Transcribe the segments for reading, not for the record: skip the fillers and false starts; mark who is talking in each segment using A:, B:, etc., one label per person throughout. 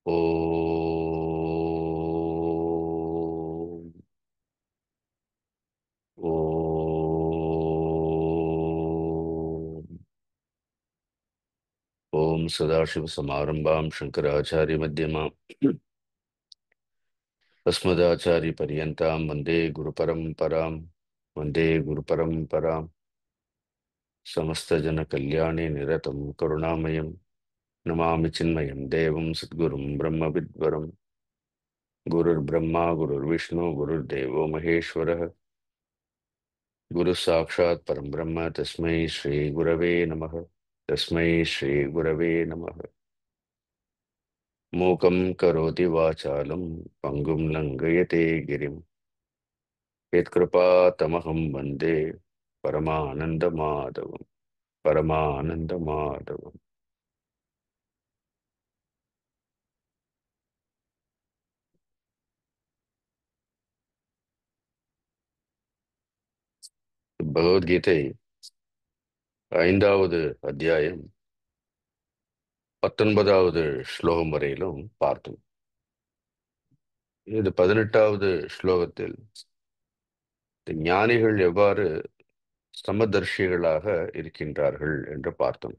A: ஓம் ஓம் ஓம் சதாசிவசமாரம்பாம் சங்கராச்சாரியமத்தியமாம் अस्मदाचार्यपर्यन्तां वन्दे गुरुपरम्परां वन्दे गुरुपरम्परां समस्तजनकल्याणे निरतं करुणामयं नमामि चिन्मयं देवं सद्गुरुं ब्रह्मविद्वरं गुरुर्ब्रह्मा गुरुर्विष्णु गुरुर्देवो महेश्वरः गुरुसाक्षात् परं ब्रह्म तस्मै श्रीगुरवे नमः तस्मै श्रीगुरवे नमः मूकं करोति वाचालं पङ्गुं लङ्घयते गिरिं यत्कृपातमहं वन्दे परमानन्दमाधवम् परमानन्दमाधवम् பகவத்கீதை ஐந்தாவது அத்தியாயம் 19வது ஸ்லோகம் வரையிலும் பார்த்தோம். இது 18வது ஸ்லோகத்தில் ஞானிகள் எவ்வாறு சமதர்ஷிகளாக இருக்கின்றார்கள் என்று பார்த்தோம்.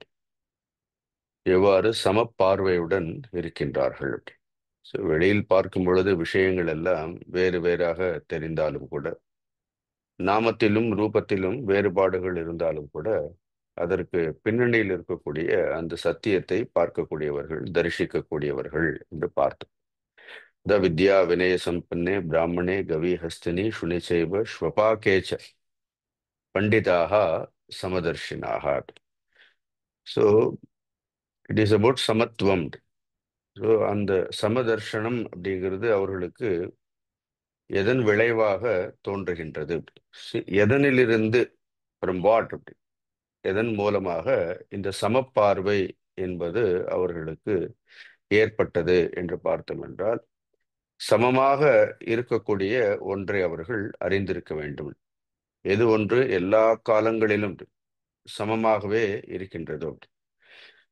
A: எவ்வாறு சமப்பார்வையுடன் இருக்கின்றார்கள். வெளியில் பார்க்கும் பொழுது விஷயங்கள் எல்லாம் வேறு வேறாக தெரிந்தாலும் கூட, நாமத்திலும் ரூபத்திலும் வேறுபாடுகள் இருந்தாலும் கூட, அதற்கு பின்னணியில் இருக்கக்கூடிய அந்த சத்தியத்தை பார்க்கக்கூடியவர்கள், தரிசிக்கக்கூடியவர்கள் என்று பார்த்தோம். த வித்யா வினய சம்பன்னே பிராமணே கவி ஹஸ்தினி சுனிச்சைவ ஸ்வபாகேச்ச பண்டிதாக சமதர்ஷினாக. ஸோ இட் இஸ் அபவுட் சமத்துவம். ஸோ அந்த சமதர்ஷனம் அப்படிங்கிறது அவர்களுக்கு எதன் விளைவாக தோன்றுகின்றது, எதனிலிருந்து, from what, எதன் மூலமாக இந்த சமப்பார்வை என்பது அவர்களுக்கு ஏற்பட்டது என்று பார்த்தோம் என்றால், சமமாக இருக்கக்கூடிய ஒன்றை அவர்கள் அறிந்திருக்க வேண்டும். எது ஒன்று எல்லா காலங்களிலும் சமமாகவே இருக்கின்றதோ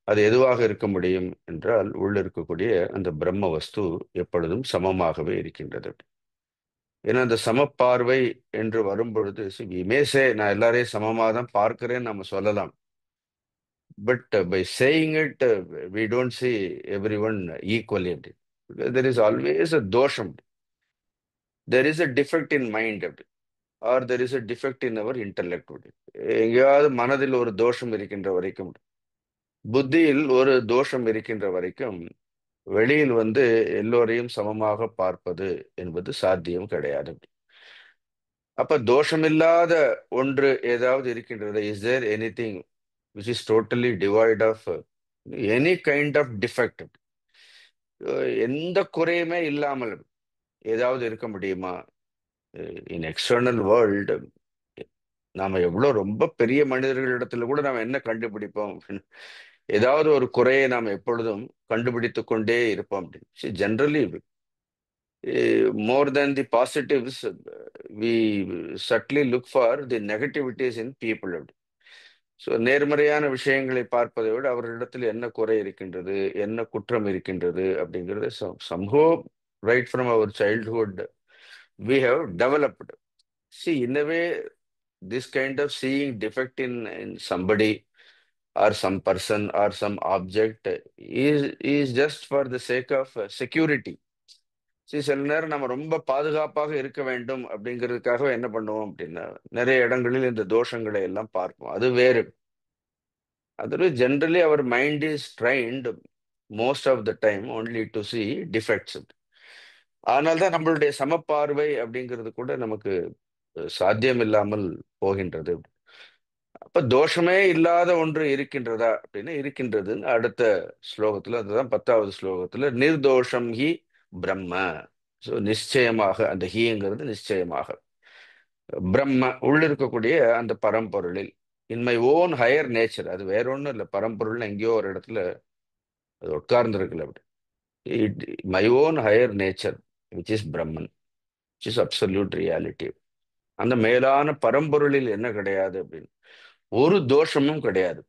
A: அது எதுவாக இருக்க முடியும் என்றால், உள்ள இருக்கக்கூடிய அந்த பிரம்ம வஸ்து எப்பொழுதும் சமமாகவே இருக்கின்றது. ஏன்னா அந்த சமப்பார்வை என்று வரும்பொழுது இமேசே நான் எல்லாரையும் சமமாக தான் பார்க்கிறேன்னு நம்ம சொல்லலாம். But by saying it we don't see everyone equally. There is always a தோஷம். There is a defect in mind, or there is a defect in our intellect. எங்கேயாவது மனதில் ஒரு தோஷம் இருக்கின்ற வரைக்கும், புத்தியில் ஒரு தோஷம் இருக்கின்ற வரைக்கும், வெளியில் எல்லோரையும் சமமாக பார்ப்பது என்பது சாத்தியம் கிடையாது. அப்ப தோஷமில்லாத ஒன்று ஏதாவது இருக்கின்றது. Is there anything which is totally devoid of any kind of defect? எந்த குறையுமே இல்லாமல் ஏதாவது இருக்க முடியுமா? இன் எக்ஸ்டர்னல் வேர்ல்டு நாம எவ்வளவு ரொம்ப பெரிய மனிதர்களிடத்துல கூட நாம என்ன கண்டுபிடிப்போம்? ஏதாவது ஒரு குறையை நாம் எப்பொழுதும் கண்டுபிடித்து கொண்டே இருப்போம். Generally more than the positives, we subtly look for the negativities in people. So நேர்மறையான விஷயங்களை பார்ப்பதை விட அவர்களிடத்தில் என்ன குறை இருக்கின்றது, என்ன குற்றம் இருக்கின்றது அப்படிங்கிறது somehow right from our childhood we have developed. See, in a way, this kind of seeing defect in somebody or some person or some object is just for the sake of security. சில நேரம் நம்ம ரொம்ப பாதுகாப்பாக இருக்க வேண்டும் அப்படிங்கிறதுக்காக என்ன பண்ணுவோம் அப்படின்னா, நிறைய இடங்களில் இந்த தோஷங்களை எல்லாம் பார்ப்போம். அது வேறு. அது generally our mind is trained most of the time only to see defects. அதனால தான் நம்மளுடைய சமப்பார்வை அப்படிங்கிறது கூட நமக்கு சாத்தியம் இல்லாமல் போகின்றது. அப்ப தோஷமே இல்லாத ஒன்று இருக்கின்றதா அப்படின்னா இருக்கின்றதுன்னு அடுத்த ஸ்லோகத்துல, அதுதான் 10வது ஸ்லோகத்துல, நிர்தோஷம் ஹி பிரம்ம. ஸோ நிச்சயமாக அந்த ஹீங்கிறது நிச்சயமாக பிரம்ம உள்ளிருக்கக்கூடிய அந்த பரம்பொருளில், in my own higher nature. அது வேற ஒன்றும் இல்லை, பரம்பொருள்னு எங்கேயோ ஒரு இடத்துல அது உட்கார்ந்து இருக்குல்ல. அப்படி my own higher nature which is Brahman, which is absolute reality. அந்த மேலான பரம்பொருளில் என்ன கிடையாது அப்படின்னு ஒரு தோஷமும் கிடையாது.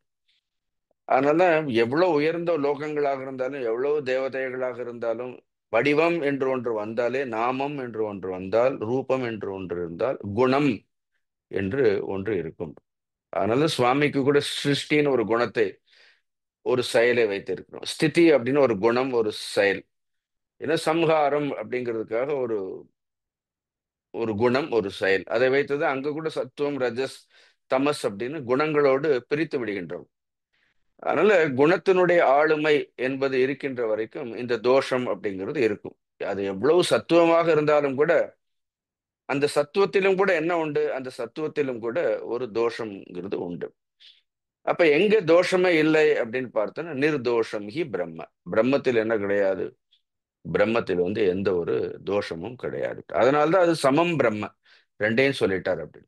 A: அதனால எவ்வளவு உயர்ந்த லோகங்களாக இருந்தாலும், எவ்வளவு தேவதைகளாக இருந்தாலும், வடிவம் என்று ஒன்று வந்தாலே, நாமம் என்று ஒன்று வந்தால், ரூபம் என்று ஒன்று இருந்தால், குணம் என்று ஒன்று இருக்கும். அதனால சுவாமிக்கு கூட சிருஷ்டின்னு ஒரு குணத்தை, ஒரு செயலை வைத்திருக்கிறோம். ஸ்திதி அப்படின்னு ஒரு குணம், ஒரு செயல். ஏன்னா சம்ஹாரம் அப்படிங்கிறதுக்காக ஒரு ஒரு குணம், ஒரு செயல். அதை வைத்தது அங்க கூட சத்துவம், ரஜஸ், தமஸ் அப்படின்னு குணங்களோடு பிரித்து விடுகின்றோம். அதனால குணத்தினுடைய ஆளுமை என்பது இருக்கின்ற வரைக்கும் இந்த தோஷம் அப்படிங்கிறது இருக்கும். அது எவ்வளவு சத்துவமாக இருந்தாலும் கூட, அந்த சத்துவத்திலும் கூட என்ன உண்டு? அந்த சத்துவத்திலும் கூட ஒரு தோஷம்ங்கிறது உண்டு. அப்ப எங்க தோஷமே இல்லை அப்படின்னு பார்த்தோன்னா, நிர்தோஷம் ஹி பிரம்ம. பிரம்மத்தில் என்ன கிடையாது? பிரம்மத்தில் எந்த ஒரு தோஷமும் கிடையாது. அதனால்தான் அது சமம் பிரம்ம. ரெண்டையும் சொல்லிட்டார் அப்படி.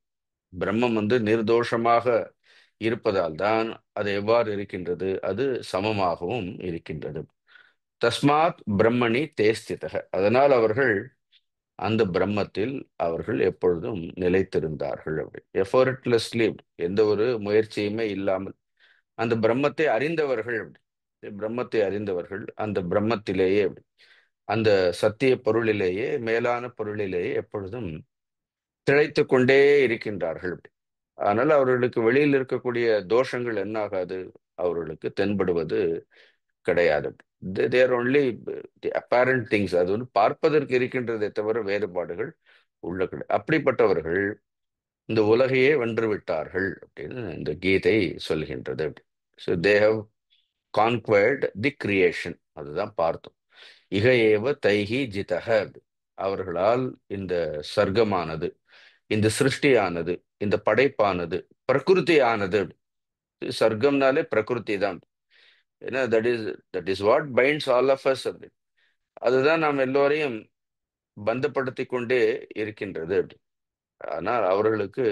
A: பிரம்மம் நிர்தோஷமாக இருப்பதால் தான் அது எவ்வாறு இருக்கின்றது? அது சமமாகவும் இருக்கின்றது. தஸ்மாத் பிரம்மணி தேஸ்திதக. அதனால் அவர்கள் அந்த பிரம்மத்தில் அவர்கள் எப்பொழுதும் நிலைத்திருந்தார்கள். அப்படி எஃபர்ட்லெஸ்லி, எந்த ஒரு முயற்சியுமே இல்லாமல் அந்த பிரம்மத்தை அறிந்தவர்கள். அப்படி பிரம்மத்தை அறிந்தவர்கள் அந்த பிரம்மத்திலேயே, அப்படி அந்த சத்திய பொருளிலேயே, மேலான பொருளிலேயே எப்பொழுதும் திளைத்துக் கொண்டே இருக்கின்றார்கள். அப்படி அதனால அவர்களுக்கு வெளியில் இருக்கக்கூடிய தோஷங்கள் என்ன ஆகாது? அவர்களுக்கு தென்படுவது கிடையாது. தேர் ஒன்லி தி அப்பேரண்ட் திங்ஸ். அது பார்ப்பதற்கு இருக்கின்றதை தவிர வேறுபாடுகள் உள்ள கிடையாது. அப்படிப்பட்டவர்கள் இந்த உலகையே வென்று விட்டார்கள் அப்படின்னு இந்த கீதை சொல்கின்றது. So they have conquered the creation. அதுதான் பார்த்தோம். இக ஏவ தைஹி ஜிதக. அவர்களால் இந்த சர்க்கமானது, இந்த சிருஷ்டியானது, இந்த படைப்பானது, பிரகிருதியானது. சர்க்கம்னாலே பிரகிருதி தான். ஏன்னா that is what binds all of us. அப்படி அதுதான் நாம் எல்லோரையும் பந்தப்படுத்தி கொண்டே இருக்கின்றது. அப்படி ஆனால் அவர்களுக்கு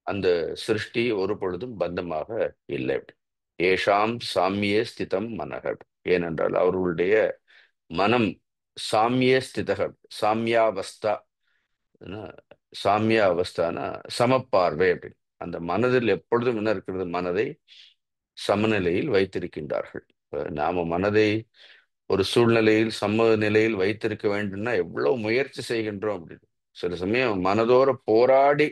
A: அந்த சிருஷ்டி ஒரு பொழுதும் பந்தமாக இல்லை. அப்படி ஏஷாம் சாமியே ஸ்திதம் மனக. ஏனென்றால் அவர்களுடைய மனம் சாமியே ஸ்திதக, சாமியாவஸ்தா. என்ன? சாமிய அவஸ்தானா சமப்பார்வை. அப்படி அந்த மனதில் எப்பொழுதும் என்ன இருக்கிறது? மனதை சமநிலையில் வைத்திருக்கின்றார்கள். இப்ப நாம மனதை ஒரு சூழ்நிலையில் சமநிலையில் வைத்திருக்க வேண்டும்னா எவ்வளவு முயற்சி செய்கின்றோம் அப்படின்னு. சில சமயம் மனதோர போராடி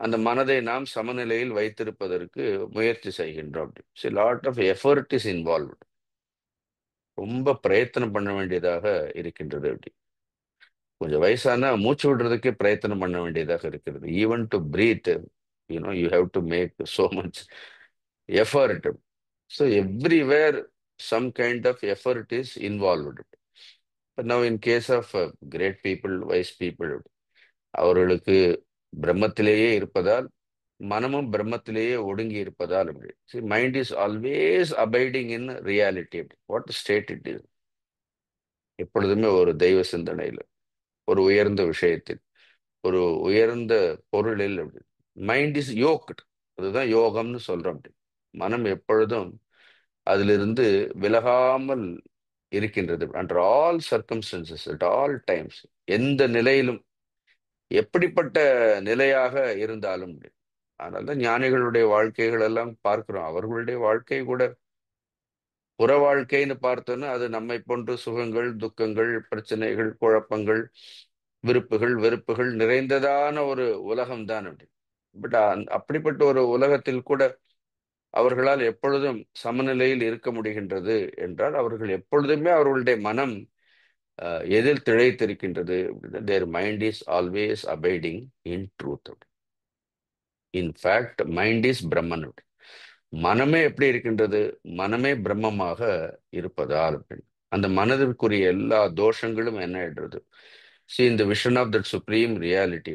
A: அந்த மனதை நாம் சமநிலையில் வைத்திருப்பதற்கு முயற்சி செய்கின்றோம். அப்படி lot of effort is involved. ரொம்ப பிரயத்தனம் பண்ண வேண்டியதாக இருக்கின்றது. அப்படி கொஞ்சம் வயசானா மூச்சு விடுறதுக்கே பிரயத்தனம் பண்ண வேண்டியதாக இருக்கிறது. Even to breathe, you have to make so much effort. So everywhere some kind of effort is involved. Now in case of great people, wise people, அவர்களுக்கு பிரம்மத்திலேயே இருப்பதால், மனமும் பிரம்மத்திலேயே ஒடுங்கி இருப்பதால், அப்படி mind is always abiding in reality. What state it is. எப்பொழுதுமே ஒரு தெய்வ சிந்தனையில், ஒரு உயர்ந்த விஷயத்தில், ஒரு உயர்ந்த பொருளில் மைண்ட் இஸ் யோக்ட். அதுதான் யோகம்னு சொல்றோம். அப்படி மனம் எப்பொழுதும் அதிலிருந்து விலகாமல் இருக்கின்றது. Under all circumstances, at all times, எந்த நிலையிலும், எப்படிப்பட்ட நிலையாக இருந்தாலும். அதனால்தான் ஞானிகளுடைய வாழ்க்கைகள் எல்லாம் பார்க்கிறோம். அவர்களுடைய வாழ்க்கை கூட புற வாழ்க்கைன்னு பார்த்தோன்னா அது நம்மை போன்று சுகங்கள், துக்கங்கள், பிரச்சனைகள், குழப்பங்கள், விருப்புகள், வெறுப்புகள் நிறைந்ததான ஒரு உலகம்தான். அப்படி பட் அப்படிப்பட்ட ஒரு உலகத்தில் கூட அவர்களால் எப்பொழுதும் சமநிலையில் இருக்க முடிகின்றது என்றால், அவர்கள் எப்பொழுதுமே அவர்களுடைய மனம் எதில் திளைத்திருக்கின்றது? Their mind is always abiding in truth. In fact mind is Brahman. மனமே எப்படி இருக்கின்றது? மனமே பிரம்மமாக இருப்பதால் அந்த மனதிற்குரிய எல்லா தோஷங்களும் என்ன ஆயிடுறது? See, in the vision of that supreme reality,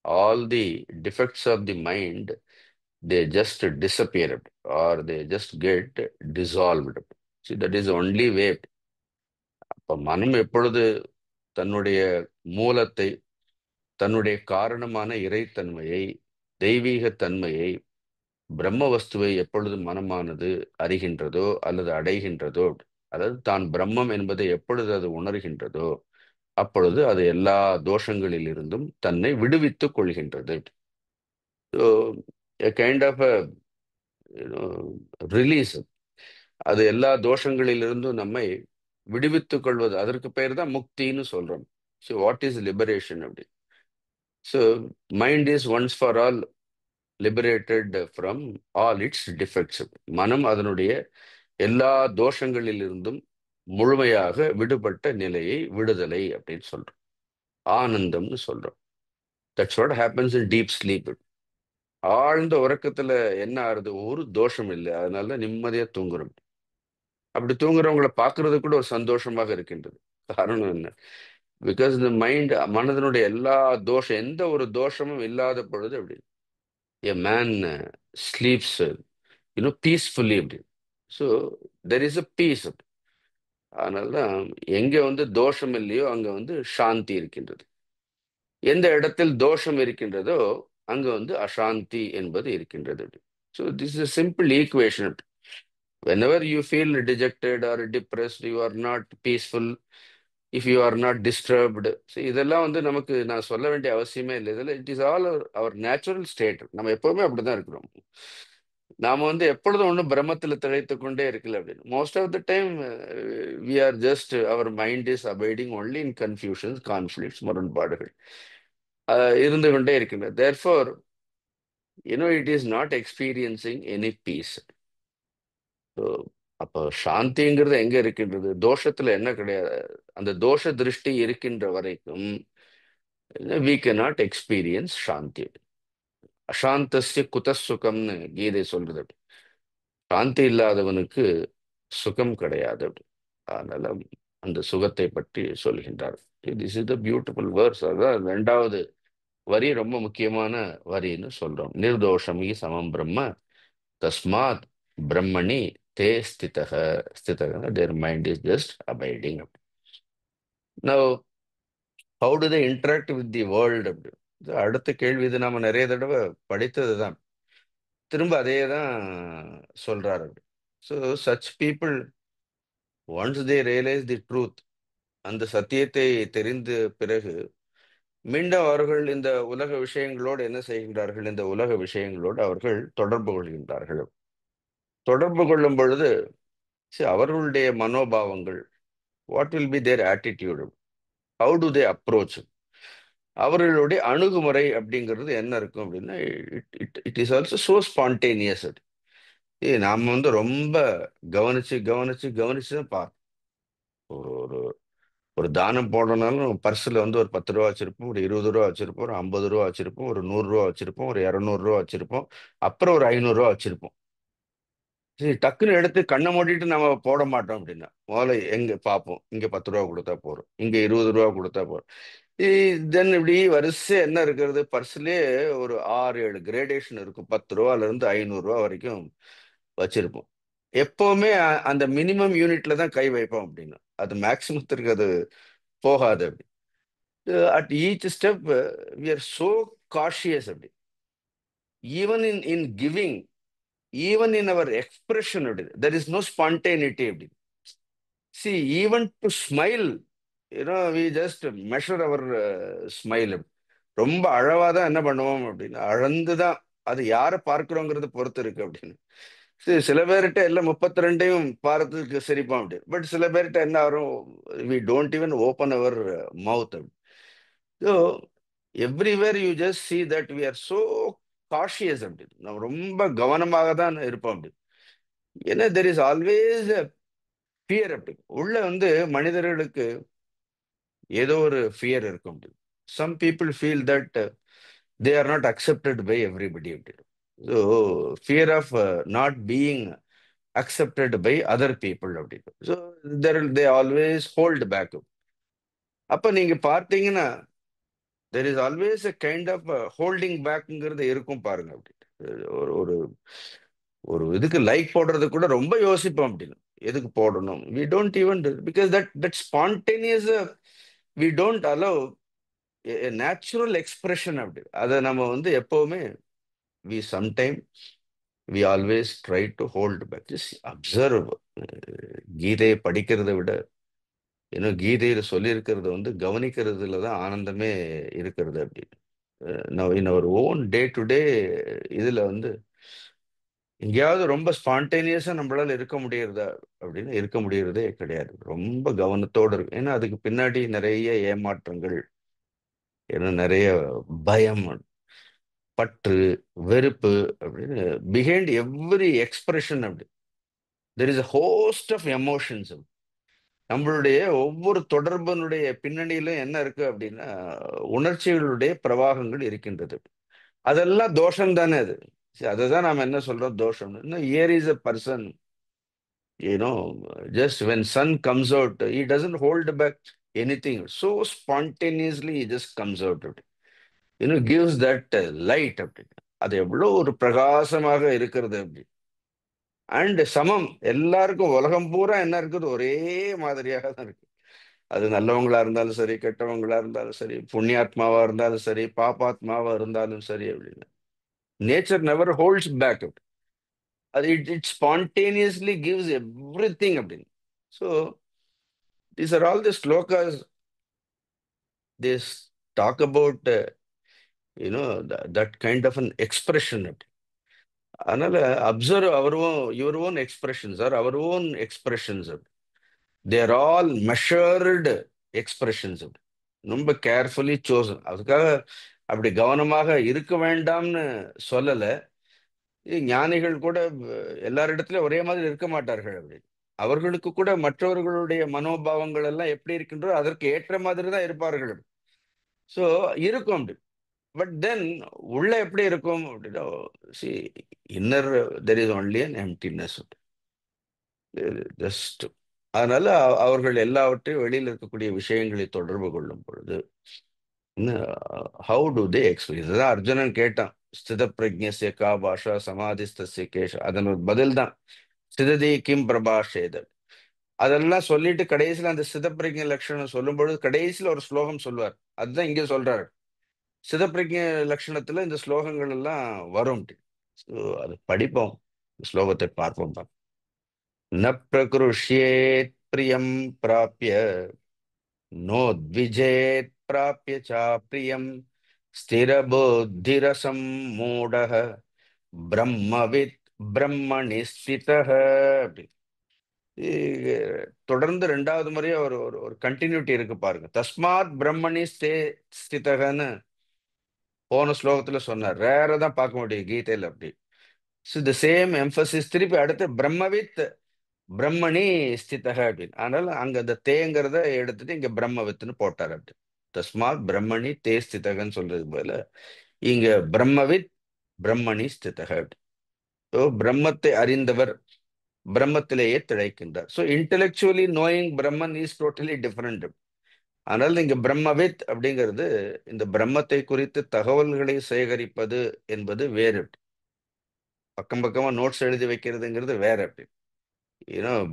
A: all the defects of the mind, they just disappear, or they just get dissolved. See, that is the only way. அப்ப மனம் எப்பொழுது தன்னுடைய மூலத்தை, தன்னுடைய காரணமான இறைத்தன்மையை, தெய்வீக தன்மையை, பிரம்ம வஸ்துவை எப்பொழுது மனமானது அறிகின்றதோ அல்லது அடைகின்றதோ, அதாவது தான் பிரம்மம் என்பதை எப்பொழுது அது உணர்கின்றதோ, அப்பொழுது அது எல்லா தோஷங்களிலிருந்தும் தன்னை விடுவித்துக் கொள்கின்றது. So, a kind of a release. அது எல்லா தோஷங்களிலிருந்தும் நம்மை விடுவித்துக் கொள்வது. அதற்கு பெயர் தான் முக்தின்னு சொல்றோம். ஸோ வாட் இஸ் லிபரேஷன் அப்படி? So mind is once for all liberated from all it's defects. மனம் அதனுடைய எல்லா தோஷங்களிலிருந்தும் முழுமையாக விடுபட்ட நிலையை விடுதலை அப்படின்னு சொல்றோம். ஆனந்தம்னு சொல்றோம். That's what happens in deep sleep. ஆழ்ந்த உறக்கத்துல என்ன ஆறுது? ஒரு தோஷம் இல்லை, அதனால நிம்மதியா தூங்குறோம். அப்படி தூங்குறவங்களை பார்க்கறது கூட ஒரு சந்தோஷமாக இருக்கின்றது. காரணம் என்ன? பிகாஸ் இந்த மைண்ட், மனதனுடைய எல்லா தோஷம், எந்த ஒரு தோஷமும் இல்லாத பொழுது அப்படி எ மேன் ஸ்லீப்ஸ் பீஸ்ஃபுல்லி அப்படி. So there is a peace. அதனால தான் எங்க தோஷம் இல்லையோ அங்க சாந்தி இருக்கின்றது. எந்த இடத்தில் தோஷம் இருக்கின்றதோ அங்க அசாந்தி என்பது இருக்கின்றது. So this is simple equation. whenever you feel dejected or depressed, you are not peaceful, if you are not disturbed. So இதெல்லாம் நமக்கு நான் சொல்ல வேண்டிய அவசியமே இல்லை. இதெல்லாம் it is all our natural state. நம்ம எப்பவுமே அப்படிதான் இருக்கிறோம். நாம எப்பொழுதும் ஒன்றும் பிரம்மத்தில் திளைத்து கொண்டே இருக்கல அப்படின்னு. Most of the time we are just our mind is abiding only in confusions, conflicts, முரண்பாடுகள் இருந்து கொண்டே இருக்கின்றன. Therefore it is not experiencing any peace. அப்போ சாந்திங்கிறது எங்க இருக்கின்றது? தோஷத்துல என்ன கிடையாது. அந்த தோஷ திருஷ்டி இருக்கின்ற வரைக்கும் வி cannot எக்ஸ்பீரியன்ஸ் சாந்தி. அசாந்தஸ்ய குத சுகம்னு கீதை சொல்றது. சாந்தி இல்லாதவனுக்கு சுகம் கிடையாது அப்படி. அதனால அந்த சுகத்தை பற்றி சொல்கின்றார். This is the beautiful verse. அதான் ரெண்டாவது வரி ரொம்ப முக்கியமான வரின்னு சொல்றோம். நிர்தோஷமி சமம் பிரம்ம தஸ்மாத் பிரம்மணி தே ஸ்திதக. ஸ்திதக, their mind is just abiding. Now, how do they interact with the world? இது அடுத்த கேள்வி. இது நாம நிறைய தடவை படித்தது தான். திரும்ப அதே தான் சொல்றாரு. So such people once they realise the truth, அந்த சத்தியத்தை தெரிந்த பிறகு மீண்டும் அவர்கள் இந்த உலக விஷயங்களோடு என்ன செய்கின்றார்கள்? இந்த உலக விஷயங்களோடு அவர்கள் தொடர்பு கொள்கின்றார்கள். தொடர்பு கொள்ளும் பொழுது அவர்களுடைய மனோபாவங்கள், what will be their attitude, how do they approach, அவர்களுடைய அணுகுமுறை அப்படிங்கிறது என்ன இருக்கும் அப்படின்னா, it is also so spontaneous. நாம ரொம்ப கவனிச்சு கவனிச்சு கவனிச்சு தான் பார்ப்போம். ஒரு ஒரு ஒரு தானம் போடணும்னாலும் பர்ஸில் ஒரு 10 ரூபா வச்சிருப்போம், ஒரு 20 ரூபா வச்சிருப்போம், ஒரு 50 ரூபா வச்சிருப்போம், ஒரு 100 ரூபா வச்சிருப்போம், ஒரு 200 ரூபா வச்சிருப்போம், அப்புறம் ஒரு 500 ரூபா வச்சிருப்போம். சரி, டக்குன்னு எடுத்து கண்ணை மூடிட்டு நம்ம போட மாட்டோம் அப்படின்னா, முதல்ல எங்க பார்ப்போம். இங்க 10 ரூபா கொடுத்தா போறோம், இங்க 20 ரூபா கொடுத்தா போறோம். தென் இப்படி வரிசை என்ன இருக்கிறது? பர்ஸ்லயே ஒரு 6-7 கிரேடேஷன் இருக்கும். 10 ரூபால இருந்து 500 ரூபா வரைக்கும் வச்சிருப்போம். எப்பவுமே அந்த மினிமம் யூனிட்ல தான் கை வைப்போம் அப்படின்னா, அது மேக்சிமத்திற்கு அது போகாது அப்படி. At each step we are so cautious அப்படி. Even in giving, even in our expression அப்படி, தெர் இஸ் நோ ஸ்பான்டேனிட்டி அப்படி. See, even to smile, we just measure our smile. ரொம்ப அழவாதான் என்ன பண்ணுவோம் அப்படின்னா, அழந்துதான். அது யாரை பார்க்கிறோங்கிறத பொறுத்து இருக்கு அப்படின்னு. சரி, சில பேர்கிட்ட எல்லாம் 32ஐயும் பார்த்துக்கு சிரிப்போம் அப்படி. பட் சில பேர்கிட்ட என்ன வரும்? We don't even open our mouth. So everywhere you just see that we are so cautious அப்படி. நம்ம ரொம்ப கவனமாக தான் இருப்போம் அப்படி. ஏன்னா தெர் இஸ் ஆல்வேஸ் ஃபியர் அப்படி. உள்ள மனிதர்களுக்கு ஏதோ ஒரு ஃபியர் இருக்கும் அப்படி. Some people feel that they are not accepted by everybody அப்படி. So fear of not being accepted by other people அப்படின்னு. So they always hold back. அப்ப நீங்க பார்த்தீங்கன்னா there is always a kind of holding பேக்ங்கிறது இருக்கும் பாருங்க அப்படி. ஒரு ஒரு ஒரு இதுக்கு லைக் போடுறது கூட ரொம்ப யோசிப்போம் அப்படின்னு. எதுக்கு போடணும்? We don't even because that spontaneous we don't allow natural expression அப்படி. அதை நம்ம எப்பவுமே we sometime we always try to hold back. Just observe. கீதையை படிக்கிறதை விட கீதையில சொல்லியிருக்கிறது கவனிக்கிறதுல தான் ஆனந்தமே இருக்கிறது அப்படின்னு. இன் அவர் ஓன் டே டு டே இதுல எங்கேயாவது ரொம்ப ஸ்பான்டேனியஸா நம்மளால இருக்க முடியறதா அப்படின்னு இருக்க முடியறதே கிடையாது. ரொம்ப கவனத்தோடு இருக்கு. ஏன்னா அதுக்கு பின்னாடி நிறைய ஏமாற்றங்கள், ஏன்னா நிறைய பயம், பற்று, வெறுப்பு அப்படின்னு பிஹைண்ட் எவ்ரி எக்ஸ்பிரஷன் அப்படி there is a host of emotions. நம்மளுடைய ஒவ்வொரு தொடர்பினுடைய பின்னணியிலும் என்ன இருக்கு அப்படின்னா உணர்ச்சிகளுடைய பிரவாகங்கள் இருக்கின்றது. அதெல்லாம் தோஷம் தானே அது. சரி, அதை தான் நாம் என்ன சொல்றோம் தோஷம். Here is a person, just when sun comes out, he doesn't hold back anything, so spontaneously he just comes out, gives that light அப்படி. அது எவ்வளோ ஒரு பிரகாசமாக இருக்கிறது அப்படி. அண்ட் சமம் எல்லாருக்கும் உலகம் பூரா என்ன இருக்குது ஒரே மாதிரியாக தான் இருக்கு. அது நல்லவங்களா இருந்தாலும் சரி, கெட்டவங்களா இருந்தாலும் சரி, புண்ணியாத்மாவா இருந்தாலும் சரி, பாபாத்மாவா இருந்தாலும் சரி அப்படின்னு. Nature never holds back. அது it spontaneously gives everything அப்படின்னு. So these are all the shlokas this talk about that kind of an expression. அதனால observe your own expressions or our own expressions. Their all measured expressions. ரொம்ப carefully chosen. அதுக்காக அப்படி கவனமாக இருக்க வேண்டாம்னு சொல்லலை. ஞானிகள் கூட எல்லாரிடத்திலும் ஒரே மாதிரி இருக்க மாட்டார்கள் அப்படி. அவர்களுக்கு கூட மற்றவர்களுடைய மனோபாவங்கள் எல்லாம் எப்படி இருக்கின்றோ அதற்கு ஏற்ற மாதிரி தான் இருப்பார்கள். ஸோ இருக்கும் அப்படி. பட் தென் உள்ள எப்படி இருக்கும் அப்படின்னா, C inner there is only an emptiness just. அதனால அவர்கள் எல்லாவற்றையும் வெளியில் இருக்கக்கூடிய விஷயங்களை தொடர்பு கொள்ளும் பொழுது ஹவு டு தே எக்ஸ்பீரியன்ஸ். அதான் அர்ஜுனன் கேட்டான், ஸ்தித பிரஜ்ஞஸ்ய கா பாஷா சமாதிஸ்தஸ்ய கேஷ. அதன் ஒரு பதில் தான் ஸ்திததி கிம் பிரபாஷேதல். அதெல்லாம் சொல்லிட்டு கடைசியில் அந்த சிதப்பிரஜ்ஞ லட்சணம் சொல்லும் பொழுது கடைசியில் ஒரு ஸ்லோகம் சொல்வார். அதுதான் இங்கே சொல்றாரு. சிதப்பிரஜ்ஞ லட்சணத்துல இந்த ஸ்லோகங்கள் எல்லாம் வரும். ஸோ அது படிப்போம், ஸ்லோகத்தை பார்ப்போம் தான். ந பிரகிருஷ்யேத் பிரியம் பிராப்ய நோத்விஜேத் பிராப்ய சாப்ரியம் ஸ்திரபுத்திரசம் மூடः பிரம்மவித் பிரம்மணி ஸ்திதः அப்படி. தொடர்ந்து ரெண்டாவது முறையா ஒரு ஒரு ஒரு கண்டினியூட்டி இருக்கு பாருங்க. தஸ்மாத் பிரம்மணி ஸ்திதகன்னு போன ஸ்லோகத்துல சொன்னார். ரேர தான் பார்க்க முடியும் கீதையில அப்படி. த சேம் எம்பசிஸ் திருப்பி அடுத்து பிரம்மவித் பிரம்மணி ஸ்திதக அப்படின்னு. அதனால அங்க அந்த தேங்கிறத எடுத்துட்டு இங்க பிரம்மவித்னு போட்டார் அப்படி. தஸ்மாத் பிரம்மணி தே ஸ்திதகன்னு சொல்றது போல இங்க பிரம்மவித் பிரம்மணி ஸ்திதக அப்படி. ஸோ பிரம்மத்தை அறிந்தவர் பிரம்மத்திலேயே திளைக்கின்றார். So intellectually knowing Brahman is totally different. ஆனால் இங்க பிரம்மவித் அப்படிங்கிறது இந்த பிரம்மத்தை குறித்து தகவல்களை சேகரிப்பது என்பது வேறு. பக்கம் பக்கமா நோட்ஸ் எழுதி வைக்கிறதுங்கிறது வேற அப்படி.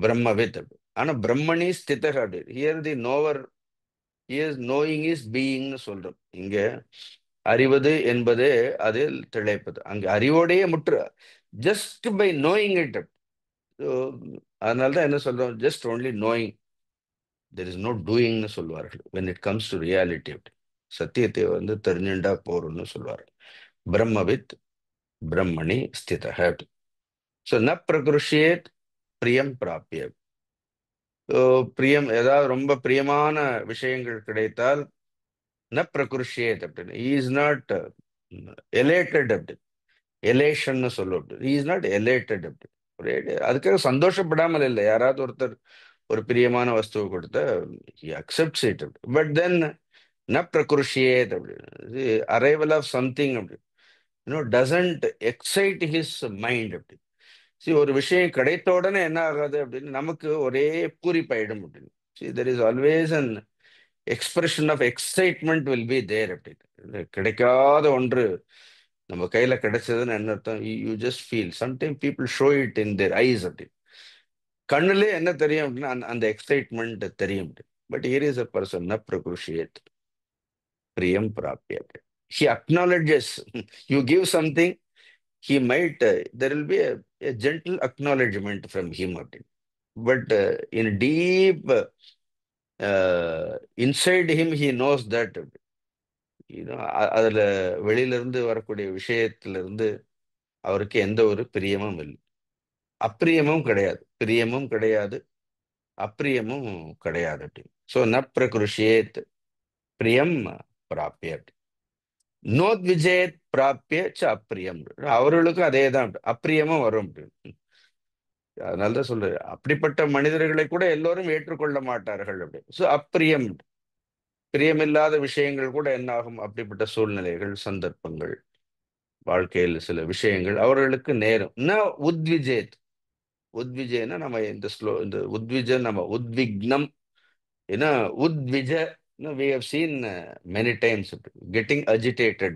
A: பிரம்மவித் அப்படி. ஆனா பிரம்மணி ஸ்திதக அப்படி. Here the knower is knowing is பீயிங்னு சொல்றோம். இங்க அறிவது என்பது அதில் திளைப்பது. அங்க அறிவோடையே முற்று ஜஸ்ட் பை நோயிங் இட். அதனால்தான் என்ன சொல்றோம், just only knowing, there is no டூயிங்னு சொல்வார்கள் when it comes to reality அப்படி. சத்தியத்தை தெரிஞ்சுண்டா போறோம்னு சொல்வார்கள். பிரம்மவித் பிரம்மணி ஸ்திதக அப்படி. ஸோ ந பிரகிருஷ்யேத் பிரியம் பிராப்பிய. பிரியம் ஏதாவது ரொம்ப பிரியமான விஷயங்கள் கிடைத்தால் ந பிரகிருஷ்யேத் அப்படின்னு. he is not elated அப்படி. எலேஷன்னு சொல்லுவோம். he is not elated அப்படி. அதுக்காக சந்தோஷப்படாமல் இல்லை. யாராவது ஒருத்தர் ஒரு பிரியமான வஸ்துவை கொடுத்த he accepts it. But then ந பிரகிருஷ்யேத் அப்படி. அரைவல் ஆஃப் சம்திங் அப்படி டசன்ட் எக்ஸைட் ஹிஸ் மைண்ட் அப்படி. சரி, ஒரு விஷயம் கிடைத்த உடனே என்ன ஆகாது அப்படின்னு நமக்கு ஒரே பூரிப்பாயிடும் அப்படின்னு. See, there is always an expression of excitement will be there அப்படின்னு. கிடைக்காத ஒன்று நம்ம கையில கிடைச்சதுன்னு என்ன அர்த்தம், you just feel sometime people show it in there ice அப்படி. கண்ணுலே என்ன தெரியும் அப்படின்னா அந்த எக்ஸைட்மெண்ட் தெரியும். But here is a person ந பிரகிருஷ்யேத் பிரியம் பிராப்ய. He acknowledges. You give something, he might there will be a gentle acknowledgement from him. But in deep inside him, he knows that அதுல வெளியில இருந்து வரக்கூடிய விஷயத்துல இருந்து அவருக்கு எந்த ஒரு பிரியமும் இல்லை. அப்பிரியமும் கிடையாது, பிரியமும் கிடையாது, அப்பிரியமும் கிடையாது அப்படின்னு. ஸோ ந பிரகிருஷேத் பிரியம் பிராப்பிய. நோத்விஜேத் பிராப்பிய ச அப்பிரியம். அவர்களுக்கும் அதே தான், அப்பிரியமும் வரும் அப்படின்னு. அதனாலதான் சொல்றேன், அப்படிப்பட்ட மனிதர்களை கூட எல்லோரும் ஏற்றுக்கொள்ள மாட்டார்கள் அப்படி. ஸோ அப்பிரியம், பிரியமில்லாத விஷயங்கள் கூட என்ன ஆகும், அப்படிப்பட்ட சூழ்நிலைகள், சந்தர்ப்பங்கள், வாழ்க்கையில் சில விஷயங்கள் அவர்களுக்கு நேரும். ந உத்விஜேத். உத்விஜயன்னா நம்ம இந்த உத்விஜ நம்ம உத்விக்னம். ஏன்னா உத்விஜ we have seen many times getting agitated.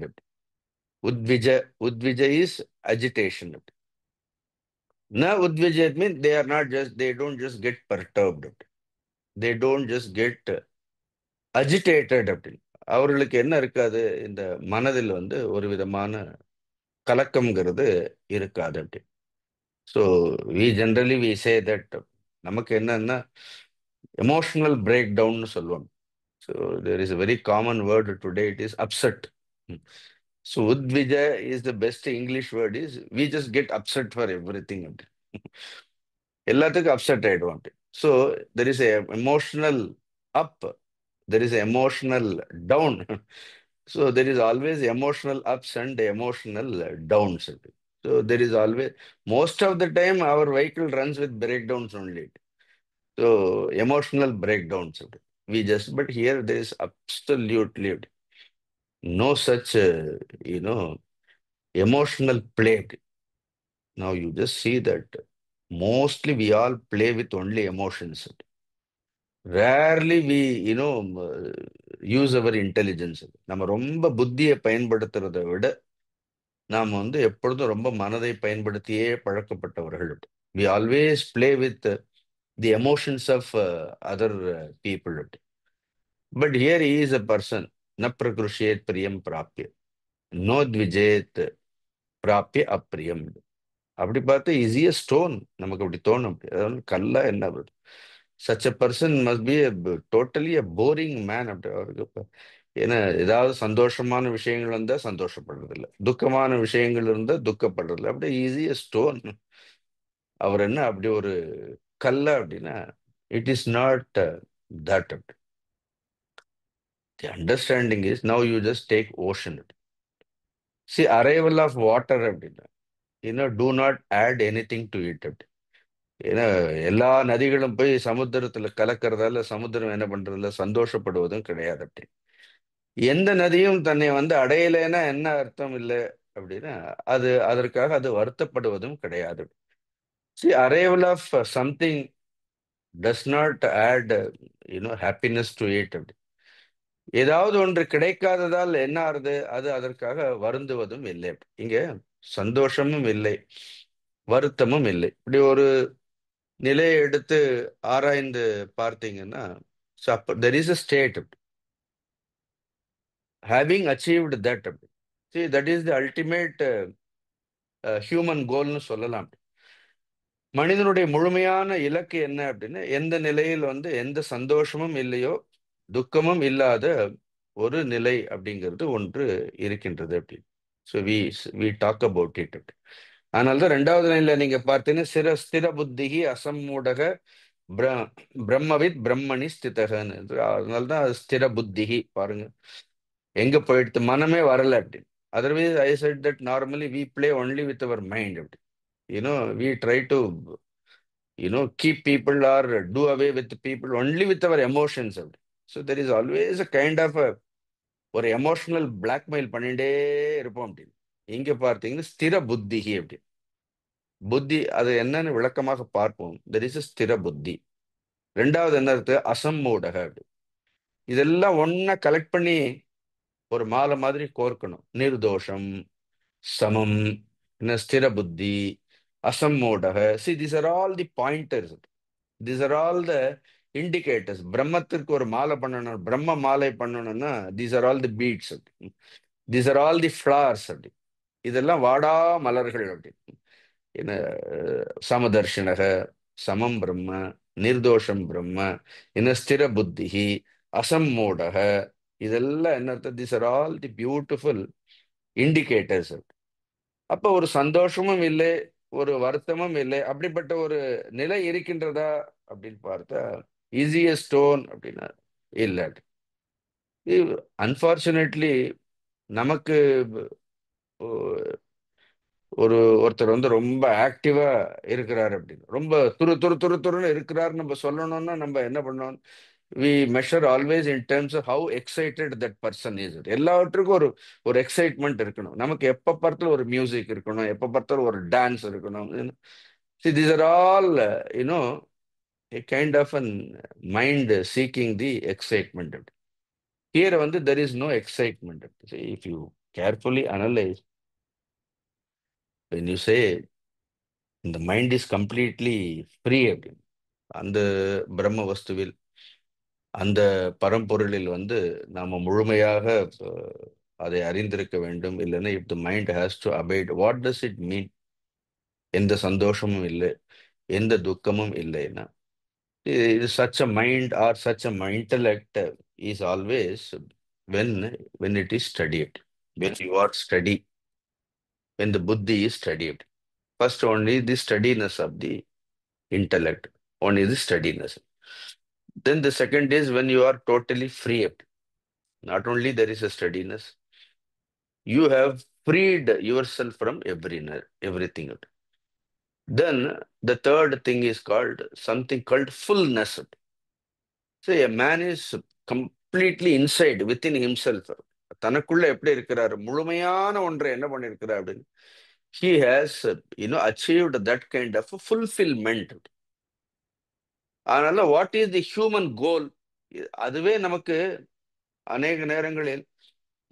A: உத்விஜ, உத்விஜ is agitation. Na udvijayat means they are not just, they don't just get perturbed. They don't just get agitated அப்படின்னு. அவர்களுக்கு என்ன இருக்காது, இந்த மனதில் வந்து ஒரு விதமான கலக்கம்ங்கிறது இருக்காது அப்படி. So we generally we say that நமக்கு என்னன்னா எமோஷனல் பிரேக் டவுன்னு சொல்லுவாங்க. So there is a very common word today, it is upset. So உத்விஜ is the best English word is we just get upset for everything அப்படி. எல்லாத்துக்கும் upset ஆயிடுவோம். So there is emotional up, there is emotional down. So there is always emotional ups and emotional downs. So there is always, most of the time our vehicle runs with breakdowns only. So emotional breakdowns we just, but here there is absolutely no such emotional plague. Now you just see that mostly we all play with only emotions. Rarely we use our intelligence. நம்ம ரொம்ப புத்தியை பயன்படுத்துறதை விட நாம் வந்து எப்பொழுதும் ரொம்ப மனதை பயன்படுத்தியே பழக்கப்பட்டவர்கள். we always play with the emotions of other people. But here he is a person, na prakrushyet priyam prapya, no dvijet prapya apriyam. அப்படி பார்த்தா ஈஸியா ஸ்டோன், நமக்கு அப்படி தோணும். அதாவது கல்லா என்ன வருது. Such a person must be totally a boring man அப்படி அவருக்கு. ஏன்னா ஏதாவது சந்தோஷமான விஷயங்கள் வந்தா சந்தோஷப்படுறது இல்லை, துக்கமான விஷயங்கள் இருந்தா துக்கப்படுறது இல்லை, அப்படியே ஈஸியா ஸ்டோன். அவர் என்ன அப்படி ஒரு கல்லா அப்படின்னா, it is not that. The understanding is now you just take ocean. See arrival of water அப்படின்னா, do not add anything to it. ஏன்னா எல்லா நதிகளும் போய் சமுத்திரத்துல கலக்கறதால சமுத்திரம் என்ன பண்றதில்ல, சந்தோஷப்படுவதும் கிடையாது அப்படி. எந்த நதியும் தன்னை வந்து அடையலைன்னா என்ன அர்த்தம் இல்லை அப்படின்னா, அதற்காக அது வருத்தப்படுவதும் கிடையாது. See, arrival of something does not add happiness to it. ஏதாவது ஒன்று கிடைக்காததால் என்ன ஆறுது, அது அதற்காக வருந்துவதும் இல்லை. இங்க சந்தோஷமும் இல்லை, வருத்தமும் இல்லை. இப்படி ஒரு நிலையை எடுத்து ஆராய்ந்து பார்த்தீங்கன்னா, there is a state having achieved that. See, that is the ultimate human கோல்னு சொல்லலாம். மனிதனுடைய முழுமையான இலக்கு என்ன அப்படின்னா, எந்த நிலையில் வந்து எந்த சந்தோஷமும் இல்லையோ துக்கமும் இல்லாத ஒரு நிலை அப்படிங்கிறது ஒன்று இருக்கின்றது அப்படி. So we talk about it. அதனால்தான் ரெண்டாவது லைன்ல நீங்க பார்த்தீங்கன்னா, ஸ்திர புத்திகி அசம்மூடக பிரம்மவித் பிரம்மணி ஸ்திதகன்னு. அதனால்தான் ஸ்திர புத்திகி பாருங்க எங்க போயிடுத்து, மனமே வரல அப்படி. Otherwise I said that normally we play only with our mind அப்படி. we try to keep people or do away with people only with our emotions. So there is always a kind of ஒரு emotional blackmail பண்ணிட்டே இருப்போம் அப்படின்னு. இங்க பார்த்தீங்கன்னா ஸ்திர புத்திகி அப்படி. புத்தி அது என்னன்னு விளக்கமாக பார்ப்போம். தெர் இஸ் ஸ்திர புத்தி. ரெண்டாவது என்ன இருக்கு, அசம்மூடக அப்படி. இதெல்லாம் ஒன்னா கலெக்ட் பண்ணி ஒரு மாலை மாதிரி கோர்க்கணும். நிர்தோஷம், சமம், ஸ்திர புத்தி, அசம்மூடக. See these are all the pointers. these are all the indicators. பிரம்மத்திற்கு ஒரு மாலை பண்ணணும், பிரம்ம மாலை பண்ணணும்னா these are all the beads. these are all the flowers அப்படி. இதெல்லாம் வாடா மலர்கள் அப்படி. என்ன சமதர்ஷனக, சமம் பிரம்ம, நிர்தோஷம் பிரம்ம, என்ன ஸ்திர புத்திகி, அசம்மூடக. இதெல்லாம் என்ன அர்த்தம், these are all the beautiful indicators. அப்ப ஒரு சந்தோஷமும் இல்லை, ஒரு வருத்தமும் இல்லை. அப்படிப்பட்ட ஒரு நிலை இருக்கின்றதா அப்படின்னு பார்த்தா, ஈஸிய ஸ்டோன் அப்படின்னா இல்ல. அன்பார்ச்சுனேட்லி நமக்கு ஒரு ஒருத்தர் வந்து ரொம்ப ஆக்டிவா இருக்கிறார் அப்படின்னு, ரொம்ப துரு துரு துரு துருன்னு இருக்கிறார் நம்ம சொல்லணும்னா நம்ம என்ன பண்ணோம்? We measure always in terms of how excited that person is. எல்லாவற்றுக்கும் ஒரு ஒரு எக்ஸைட்மெண்ட் இருக்கணும். நமக்கு எப்ப பார்த்தாலும் ஒரு மியூசிக் இருக்கணும், எப்ப பார்த்தாலும் ஒரு டான்ஸ் இருக்கணும். See, these are all, a kind of an mind seeking the excitement. Here வந்து there is no excitement. See, if you carefully analyze, when you say the mind is completely free அப்படின்னு, அந்த பிரம்ம வஸ்துவில், அந்த பரம்பொருளில் வந்து நாம முழுமையாக அதை அறிந்திருக்க வேண்டும். இல்லைன்னா if the mind has to abide, what does it mean? எந்த சந்தோஷமும் இல்லை, எந்த துக்கமும் இல்லைன்னா, such a mind or such a intellect is always when it is studied. When you are study, when the buddhi is studied. First only the steadiness of the intellect, only the steadiness. Then the second is when you are totally free. Not only there is a steadiness, you have freed yourself from everything. Then the third thing is called something called fullness. So a man is completely inside within himself. தனக்குள்ள எப்படி இருக்கிறார், முழுமையான ஒன்றை என்ன பண்ணிருக்கிறார் அப்படின்னு, he has achieved that kind of fulfillment. அதனால what is the human கோல், அதுவே நமக்கு அநேக நேரங்களில்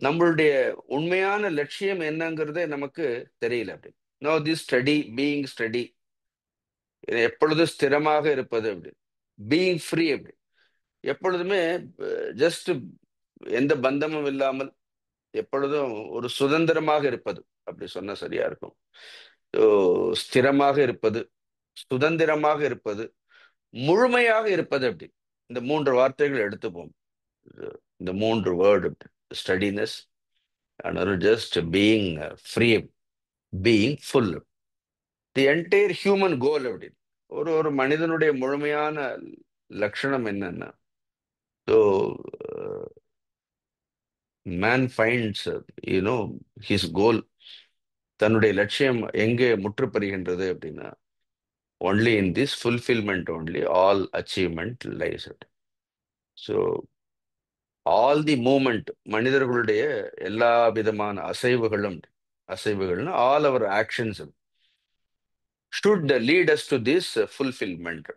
A: நம்மளுடைய உண்மையான லட்சியம் என்னங்கிறதே நமக்கு தெரியல. அப்படி நோ தி ஸ்டடி, பீயிங் ஸ்டடி, எப்பொழுதும் ஸ்திரமாக இருப்பது அப்படி, பீயிங் ஃப்ரீ அப்படி, எப்பொழுதுமே ஜஸ்ட் எந்த பந்தமும் இல்லாமல் எப்பொழுதும் ஒரு சுதந்திரமாக இருப்பது, அப்படி சொன்னா சரியா இருக்கும். ஸ்திரமாக இருப்பது, சுதந்திரமாக இருப்பது, முழுமையாக இருப்பது அப்படி, இந்த மூன்று வார்த்தைகள் எடுத்துப்போம். இந்த மூன்று word, steadiness, just being free, being full, the entire human goal அப்படி. ஒரு ஒரு மனிதனுடைய முழுமையான லட்சணம் என்னன்னா, so man finds his goal, தன்னுடைய லட்சியம் எங்கே முற்றுப்பெறுகின்றது அப்படின்னா, only in this fulfillment only all achievement lies. So all the movement, மனிதர்களுடைய எல்லா விதமான அசைவுகளும் all our actions should lead us to this fulfillment.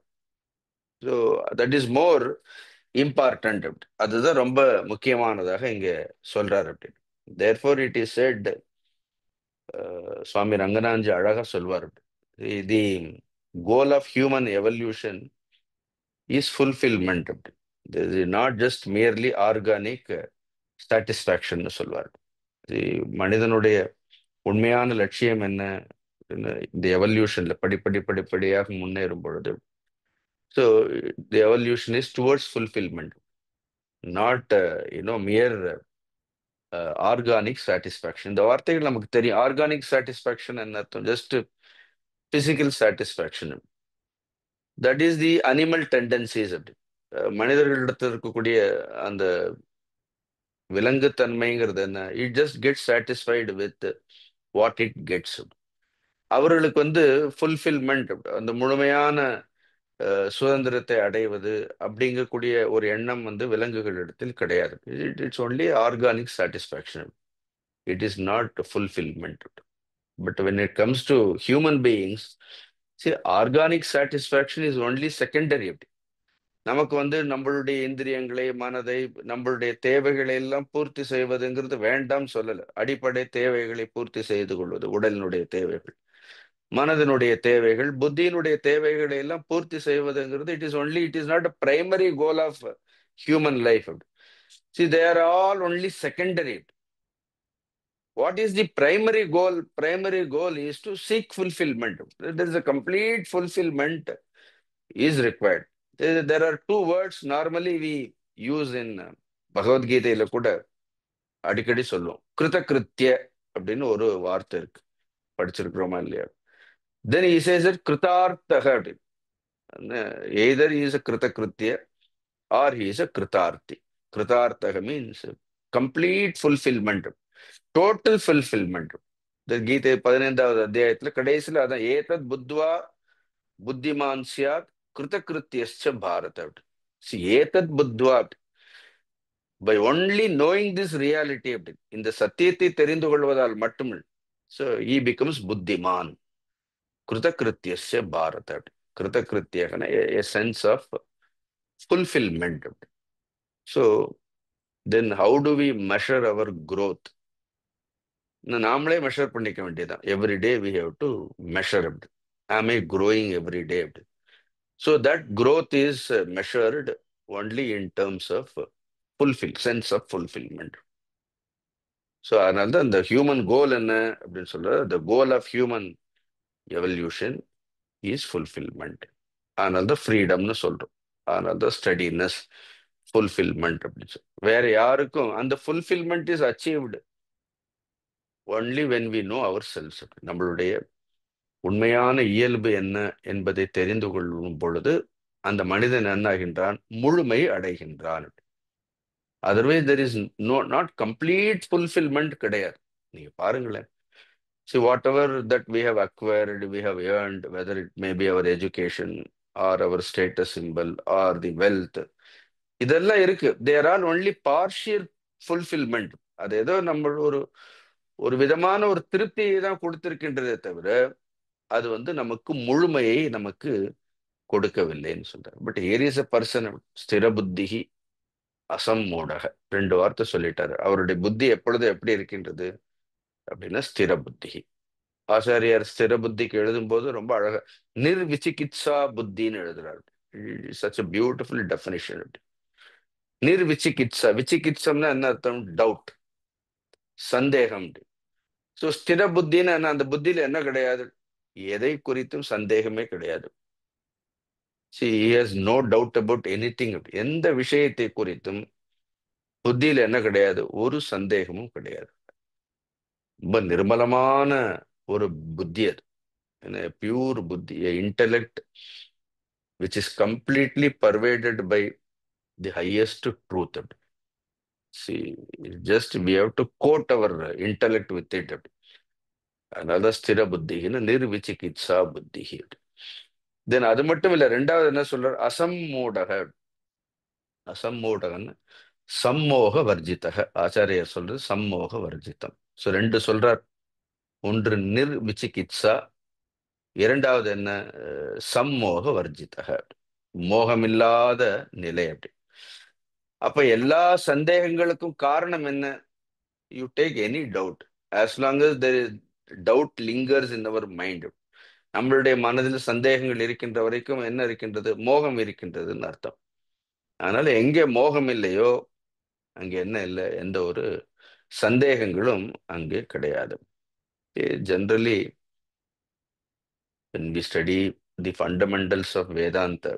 A: So that is more important. அதுதான் ரொம்ப முக்கியமானதாக இங்க சொல்றாரு அப்படி. Therefore it is said, சுவாமி ரங்கநாதன்ஜி அழகா சொல்வார், the goal of human evolution is fulfilment. This is not just merely organic satisfaction சொல்வார். மனிதனுடைய உண்மையான லட்சியம் என்ன, இந்த எவல்யூஷன்ல படிப்படியாக முன்னேறும் பொழுது, so the evolution is towards fulfilment, not மியர் organic satisfaction. இந்த வார்த்தைகள் நமக்கு தெரியும். ஆர்கானிக் சாட்டிஸ்ஃபேக்ஷன் என்ன அர்த்தம்? Just physical satisfaction. That is the animal tendencies. அப்படி மனிதர்களிடத்தில் இருக்கக்கூடிய அந்த விலங்குத்தன்மைங்கிறது என்ன? It just get satisfied with what it gets. அவர்களுக்கு வந்து ஃபுல்ஃபில்மெண்ட், அந்த முழுமையான சுதந்திரத்தை அடைவது அப்படிங்கக்கூடிய ஒரு எண்ணம் வந்து விலங்குகளிடத்தில் கிடையாது. It's only organic satisfaction, it is not fulfilment. But when it comes to human beings, organic satisfaction is only secondary. அப்படி நமக்கு வந்து நம்மளுடைய இந்திரியங்களை, மனதை, நம்மளுடைய தேவைகளை எல்லாம் பூர்த்தி செய்வதுங்கிறது வேண்டாம் சொல்லல. அடிப்படை தேவைகளை பூர்த்தி செய்து கொள்வது, உடலினுடைய தேவைகள், மனதினுடைய தேவைகள், புத்தியினுடைய தேவைகளை எல்லாம் பூர்த்தி செய்வதுங்கிறது it is not a primary goal of human life. See, they are all only secondary. What is the primary goal? Primary goal is to seek fulfillment. There is a complete fulfillment is required. There are two words normally we use in Bhagavad Gita கூட அடிக்கடி சொல்லுவோம். கிருதகிருத்திய அப்படின்னு ஒரு வார்த்தை இருக்கு. படிச்சிருக்கிறோமா இல்லையா? தென் he says it கிருதார்த்தக அப்படின்னு. எய்தர் he is a கிருதகிருத்திய or he is a கிருதார்த்தி. கிருதார்த்தக means complete fulfilment, total fulfilment. இந்த கீதை 15வது அத்தியாயத்துல கடைசியில அதான் ஏதத் புத்வா புத்திமான் சியாத் கிருதகிருத்தியஸ்ச பாரத. ஏதத் புத்வா, by only knowing this reality அப்படி, இந்த சத்தியத்தை தெரிந்து கொள்வதால் மட்டும், ஸோ ஈ பிகம்ஸ் புத்திமான் கிருதகிருத்தியஸ்ய பாரத. கிருதகிருத்தியகன a sense of fulfilment. So then how do we measure our growth? நாமளே மெஷர் பண்ணிக்க வேண்டியதுதான். Every day we have to measure அப்படி. Am I growing every day அப்படி. So that growth is measured only in terms of sense of fulfilment. So அதனால தான் இந்த human கோல் என்ன அப்படின்னு சொல்றது, the goal of human evolution is fulfilment. அதனால தான் ஃப்ரீடம்னு சொல்றோம். அதனால தான் ஸ்டடினஸ், ஃபுல்ஃபில்மெண்ட் அப்படின்னு சொல்லி. வேற யாருக்கும் அந்த fulfilment is achieved only when we know our self. நம்மளுடைய உண்மையான இயல்பு என்ன என்பதை தெரிந்து கொள்ளும் பொழுது அந்த மனிதன் என்னாகின்றான், முழுமை அடைகின்றான். Otherwise there is not complete fulfilment கிடையாது. நீங்க பாருங்களேன். See, whatever that we have acquired, we have earned, whether it may be our education or our status symbol or the wealth, இதெல்லாம் இருக்கு. They are all only partial fulfillment. அது ஏதோ நம்ம ஒரு ஒரு விதமான ஒரு திருப்தியை தான் கொடுத்திருக்கின்றதே தவிர அது நமக்கு முழுமையை நமக்கு கொடுக்கவில்லைன்னு சொல்றாரு. But here is a person, ஸ்திர புத்திஹி அசம்மூடக. 2 வார்த்தை சொல்லிட்டாரு. அவருடைய புத்தி எப்பொழுது எப்படி இருக்கின்றது அப்படின்னா ஸ்திர புத்தி. ஆச்சாரியார் ஸ்திர புத்திக்கு எழுதும்போது ரொம்ப அழகா நிர்விசிகித்சா புத்தின்னு எழுதுறாரு. Such a beautiful definition. நிர்விசிகித்சா, விசிகித்சம்னா என்ன அர்த்தம்? டவுட், சந்தேகம். ஸோ ஸ்திர புத்தின்னு என்ன? அந்த புத்தியில என்ன கிடையாது? எதை குறித்தும் சந்தேகமே கிடையாது. See, he has no doubt about anything. எந்த விஷயத்தை குறித்தும் புத்தியில என்ன கிடையாது? ஒரு சந்தேகமும் கிடையாது. ரொம்ப நிர்மலமான ஒரு புத்தி அது. பியூர் புத்தி, intellect which is completely pervaded by the highest truth. See, just we have to coat our intellect with it. அதனால ஸ்திர புத்தின்னு நிர்விசிகித்சா புத்தி. தென் அது மட்டும் இல்ல, ரெண்டாவது என்ன சொல்றார்? அசம்மூடக. அசம்மூடகன்னு சம்மோக வர்ஜிதக. ஆச்சாரியர் சொல்றது சம்மோக வர்ஜிதம். ஸோ 2 சொல்றார். ஒன்று நிர்விசிகித்சா, இரண்டாவது என்ன? சம்மோக வர்ஜிதக, மோகமில்லாத நிலை. அப்படி அப்ப எல்லா சந்தேகங்களுக்கும் காரணம் என்ன? You take any doubt, as long as there is doubt lingers in our mind. நம்மளுடைய மனதில் சந்தேகங்கள் இருக்கின்ற வரைக்கும் என்ன இருக்கின்றது? மோகம் இருக்கின்றதுன்னு அர்த்தம். அதனால எங்கே மோகம் இல்லையோ அங்கே என்ன இல்லை? எந்த ஒரு சந்தேகங்களும் அங்கே கிடையாது. Generally when we study the fundamentals of Vedanta,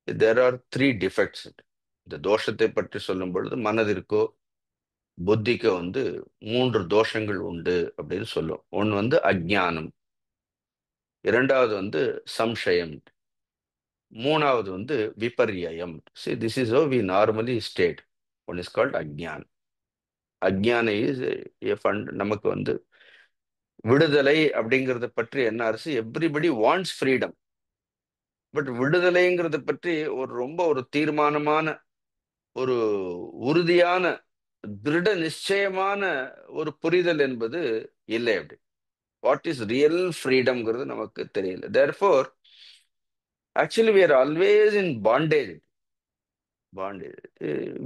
A: there are 3 defects. இந்த தோஷத்தை பற்றி சொல்லும் பொழுது மனதிற்கோ புத்திக்கோ 3 தோஷங்கள் உண்டு அப்படின்னு சொல்லும். ஒன்று அஜ்ஞானம், இரண்டாவது சம்சயம், மூணாவது விபர்யம். See, this is how we normally state. One is called அஜ்ஞான். அஜ்ஞான இஸ் நமக்கு விடுதலை அப்படிங்கிறத பற்றி என்ன அரசு? Everybody wants freedom. பட் விடுதலைங்கிறத பற்றி ரொம்ப ஒரு தீர்மானமான, ஒரு உறுதியான, திருட நிச்சயமான ஒரு புரிதல் என்பது இல்லை. அப்படி வாட் இஸ் ரியல் ஃப்ரீடம்ங்கிறது நமக்கு தெரியல. Therefore actually we are always in bondage.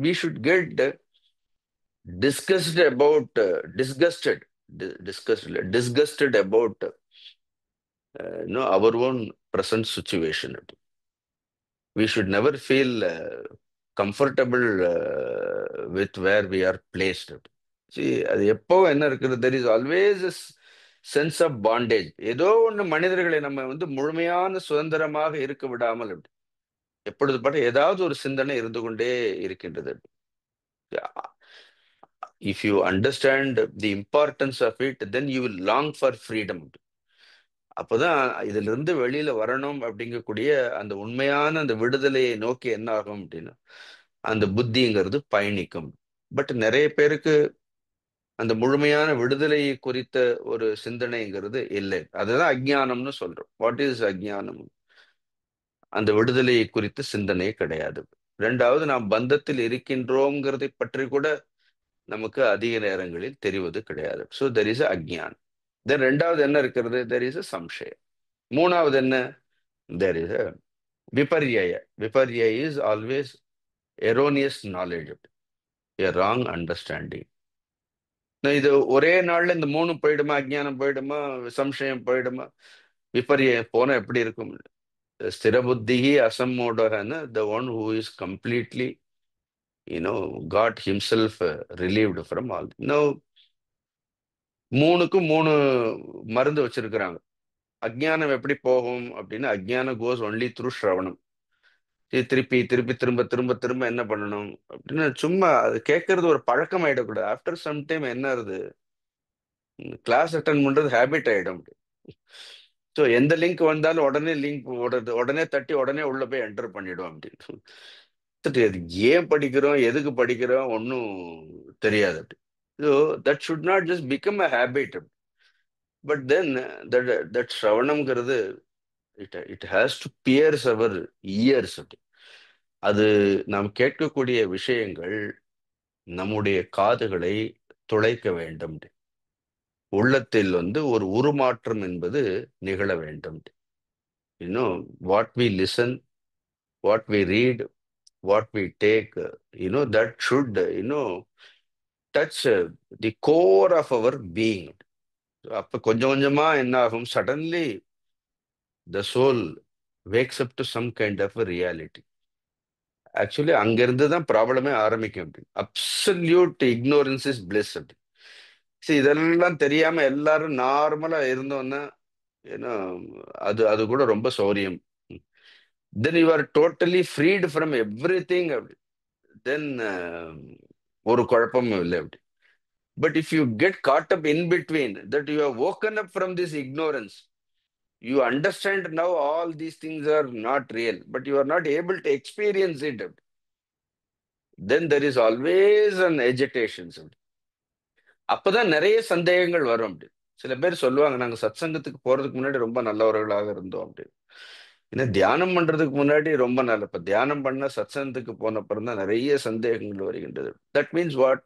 A: We should get disgusted about our own present situation. We should never feel comfortable with where we are placed. See, அது எப்போ என்ன இருக்குது? there is always a sense of bondage. ஏதோ ஒன்று மனிதர்களை நம்ம முழுமையான சுதந்திரமாக இருக்க விடாமல் எப்பொழுது ஏதாவது ஒரு சிந்தனை இருந்து கொண்டே இருக்கின்றது. If you understand the importance of it, then you will long for freedom. அப்போதான் இதுல இருந்து வெளியில வரணும் அப்படிங்கக்கூடிய அந்த உண்மையான அந்த விடுதலையை நோக்கி என்ன ஆகும் அப்படின்னா அந்த புத்திங்கிறது பயணிக்கும். பட் நிறைய பேருக்கு அந்த முழுமையான விடுதலை குறித்த ஒரு சிந்தனைங்கிறது இல்லை. அதுதான் அஜ்ஞானம்னு சொல்றோம். வாட் இஸ் அஜ்ஞானம்? அந்த விடுதலையை குறித்த சிந்தனை கிடையாது. ரெண்டாவது, நாம் பந்தத்தில் இருக்கின்றோங்கிறதை பற்றி கூட நமக்கு அதிக நேரங்களில் தெரிவது கிடையாது. ஸோ தெர் இஸ் அஜ்ஞான். தென் ரெண்டாவது என்ன இருக்கிறது? தெர் இஸ் சம்சயம். மூணாவது என்ன? தெர் இஸ் விபர்யய. விபர்யய is always erroneous knowledge, a wrong understanding. இது ஒரே நாள்ல இந்த மூணு போயிடுமா? அஜ்ஞானம் போயிடுமா? சம்சயம் போயிடுமா? விபர்யம் போனா எப்படி இருக்கும்? ஸ்திர புத்தி அசம்மோடகன்னு, the one who is completely got himself relieved from all. இன்னும் மூணுக்கும் மூணு மருந்து வச்சிருக்கிறாங்க. அஜ்ஞானம் எப்படி போகும் அப்படின்னா, அஜ்ஞானம் கோஸ் ஒன்லி த்ரூ ஸ்ரவணம். திருப்பி திருப்பி திரும்ப திரும்ப திரும்ப என்ன பண்ணணும் அப்படின்னு சும்மா அது கேட்கறது ஒரு பழக்கம் ஆயிடக்கூடாது. ஆஃப்டர் சம் டைம் என்ன ஆகுது, கிளாஸ் அட்டன் பண்றது ஹேபிட் ஆயிடும். ஸோ எந்த லிங்க் வந்தாலும் உடனே லிங்க் உடனே தட்டி உடனே உள்ள போய் என்டர் பண்ணிடும் அப்படின்னு. சரி, அது ஏன் படிக்கிறோம், எதுக்கு படிக்கிறோம் ஒன்றும் தெரியாது அப்படி. So that should not just become a habit. But then that ஸ்ரவணம்ங்கிறது it has to pierce our ears. அது நாம் கேட்கக்கூடிய விஷயங்கள் நம்முடைய காதுகளை துளைக்க வேண்டும். உள்ளத்தில் ஒரு உருமாற்றம் என்பது நிகழ வேண்டும். இன்னும் what we listen, what we read, what we take, that should touch the core of our being. அப்ப கொஞ்சம் கொஞ்சமா என்ன ஆகும்? Suddenly the soul wakes up to some kind of reality. Actually அங்கிருந்து தான் ப்ராப்ளமே ஆரம்பிக்கும். அப்படி அப்சல்யூட் இக்னோரன்ஸ் இஸ் பிளெஸ். அப்படி சரி, இதெல்லாம் தெரியாம எல்லாரும் நார்மலா இருந்தோம்னா ஏன்னா அது அது கூட ரொம்ப சௌரியம். Then you are totally freed from everything. அப்படி தென் ஒரு குழப்பமும் இல்லை. அப்படி but if you get caught up in between that you have woken up from this ignorance, you understand now all these things are not real, but you are not able to experience it. Then there is always an agitation. அப்பதான் நிறைய சந்தேகங்கள் வரும். அப்படி சில பேர் சொல்லுவாங்க, நாங்க சத்சங்கத்துக்கு போறதுக்கு முன்னாடி ரொம்ப நல்லவர்களாக இருந்தோம் அப்படி. ஏன்னா தியானம் பண்றதுக்கு முன்னாடி ரொம்ப நல்ல, இப்ப தியானம் பண்ண சத்சங்கத்துக்கு போன அப்புறம் தான் நிறைய சந்தேகங்கள் வருகின்றது. That means what?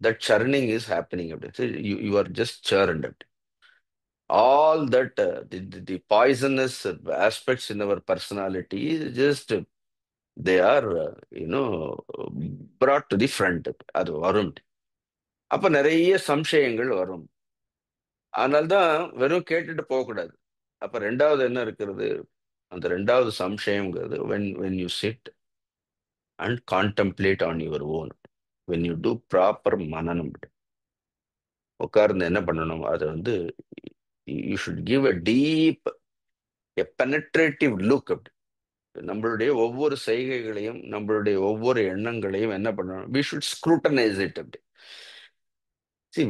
A: That churning is happening. அப்படி யூ ஆர் ஜஸ்ட் சர்ன்ட். அப்படி all that the poisonous aspects in our personality is just they are brought to the front. அது வரும். அப்ப நிறைய சம்சயங்கள் வரும். அதனால்தான் வெறும் கேட்டுட்டு போகக்கூடாது. அப்ப ரெண்டாவது என்ன இருக்கிறது? அந்த ரெண்டாவது சம்சயம்ங்கிறது when you sit and contemplate on your own, when you do proper மனனம், உட்கார்ந்து என்ன பண்ணணும்? அது you should give a deep, a penetrative look. அப்படி நம்மளுடைய ஒவ்வொரு செய்கைகளையும் நம்மளுடைய ஒவ்வொரு எண்ணங்களையும் என்ன பண்ணணும்? we should scrutinize it. அப்படி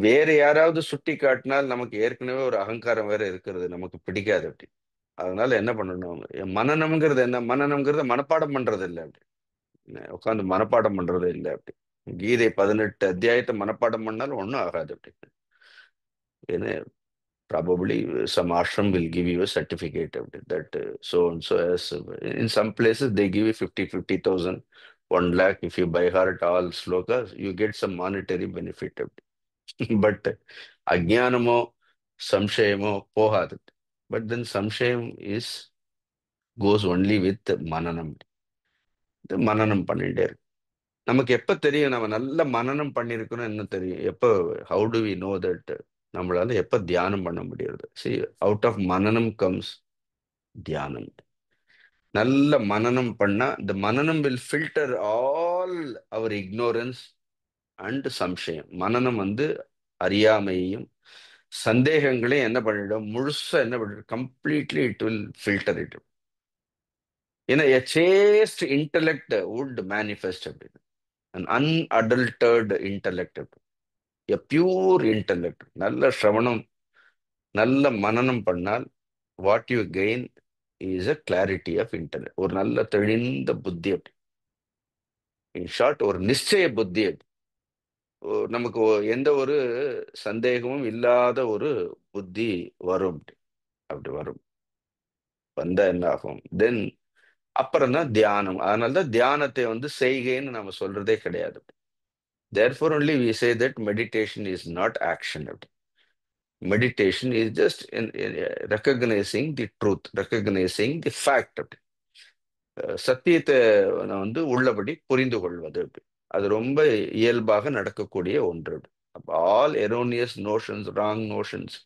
A: வேற யாராவது சுட்டி காட்டினால் நமக்கு ஏற்கனவே ஒரு அகங்காரம் வேற இருக்கிறது, நமக்கு பிடிக்காது. அப்படி அதனால என்ன பண்ணணும்? மனநம்ங்கிறது என்ன? மனநம்ங்கிறத மனப்பாடம் பண்றது இல்லை. அப்படி உட்காந்து மனப்பாடம் பண்றது இல்லை. அப்படி கீதை 18 அத்தியாயத்தை மனப்பாடம் பண்ணாலும் ஒன்றும் ஆகாது. அப்படி ஏன்னா probably some ashram will give you a certificate of it, that so and so as in some places they give you 50,000, 1 lakh if you by heart all slokas, you get some monetary benefit of it. But அஜ்ஞானமோ சம்சயமோ போகாது. But then சம்சயம் is goes only with மனனம். மனனம் பண்ணிட்டே இருக்கு. நமக்கு எப்ப தெரியும் நம்ம நல்ல மனனம் பண்ணிருக்கணும்? என்ன தெரியும் எப்ப? How do we know that? நம்மளால எப்ப தியானம் பண்ண முடியாது? சி அவுட் ஆஃப் மனனம் கம்ஸ் தியானம். நல்ல மனனம் பண்ணா இந்த மனனம் will filter all our ignorance and சம்சயம். மனனம் அறியாமையையும் சந்தேகங்களையும் என்ன பண்ணிடும்? முழுசா என்ன பண்ணிடும்? Completely it will filter it. ஏன்னா a chaste intellect would manifest அப்படின்னு. an unadulterated intellect, a pure intellect. நல்ல ஸ்ரவணம், நல்ல மனனம் பண்ணால் what you gain is a clarity of intellect. ஒரு நல்ல தெளிந்த புத்தி அப்படி. இன் ஷார்ட் ஒரு நிச்சய புத்தி அப்படி. நமக்கு எந்த ஒரு சந்தேகமும் இல்லாத ஒரு புத்தி வரும் அப்படி. அப்படி வரும். வந்தா என்ன ஆகும்? தென் அப்புறம் தான் தியானம். அதனால தான் தியானத்தை செய்கைன்னு நம்ம சொல்றதே கிடையாது. Therefore only we say that meditation is not action. Meditation is just recognizing the truth, recognizing the fact. சத்தியத்தை உள்ளபடி புரிந்து கொள்வது. அது ரொம்ப இயல்பாக நடக்கக்கூடிய ஒன்று. All erroneous notions, wrong notions,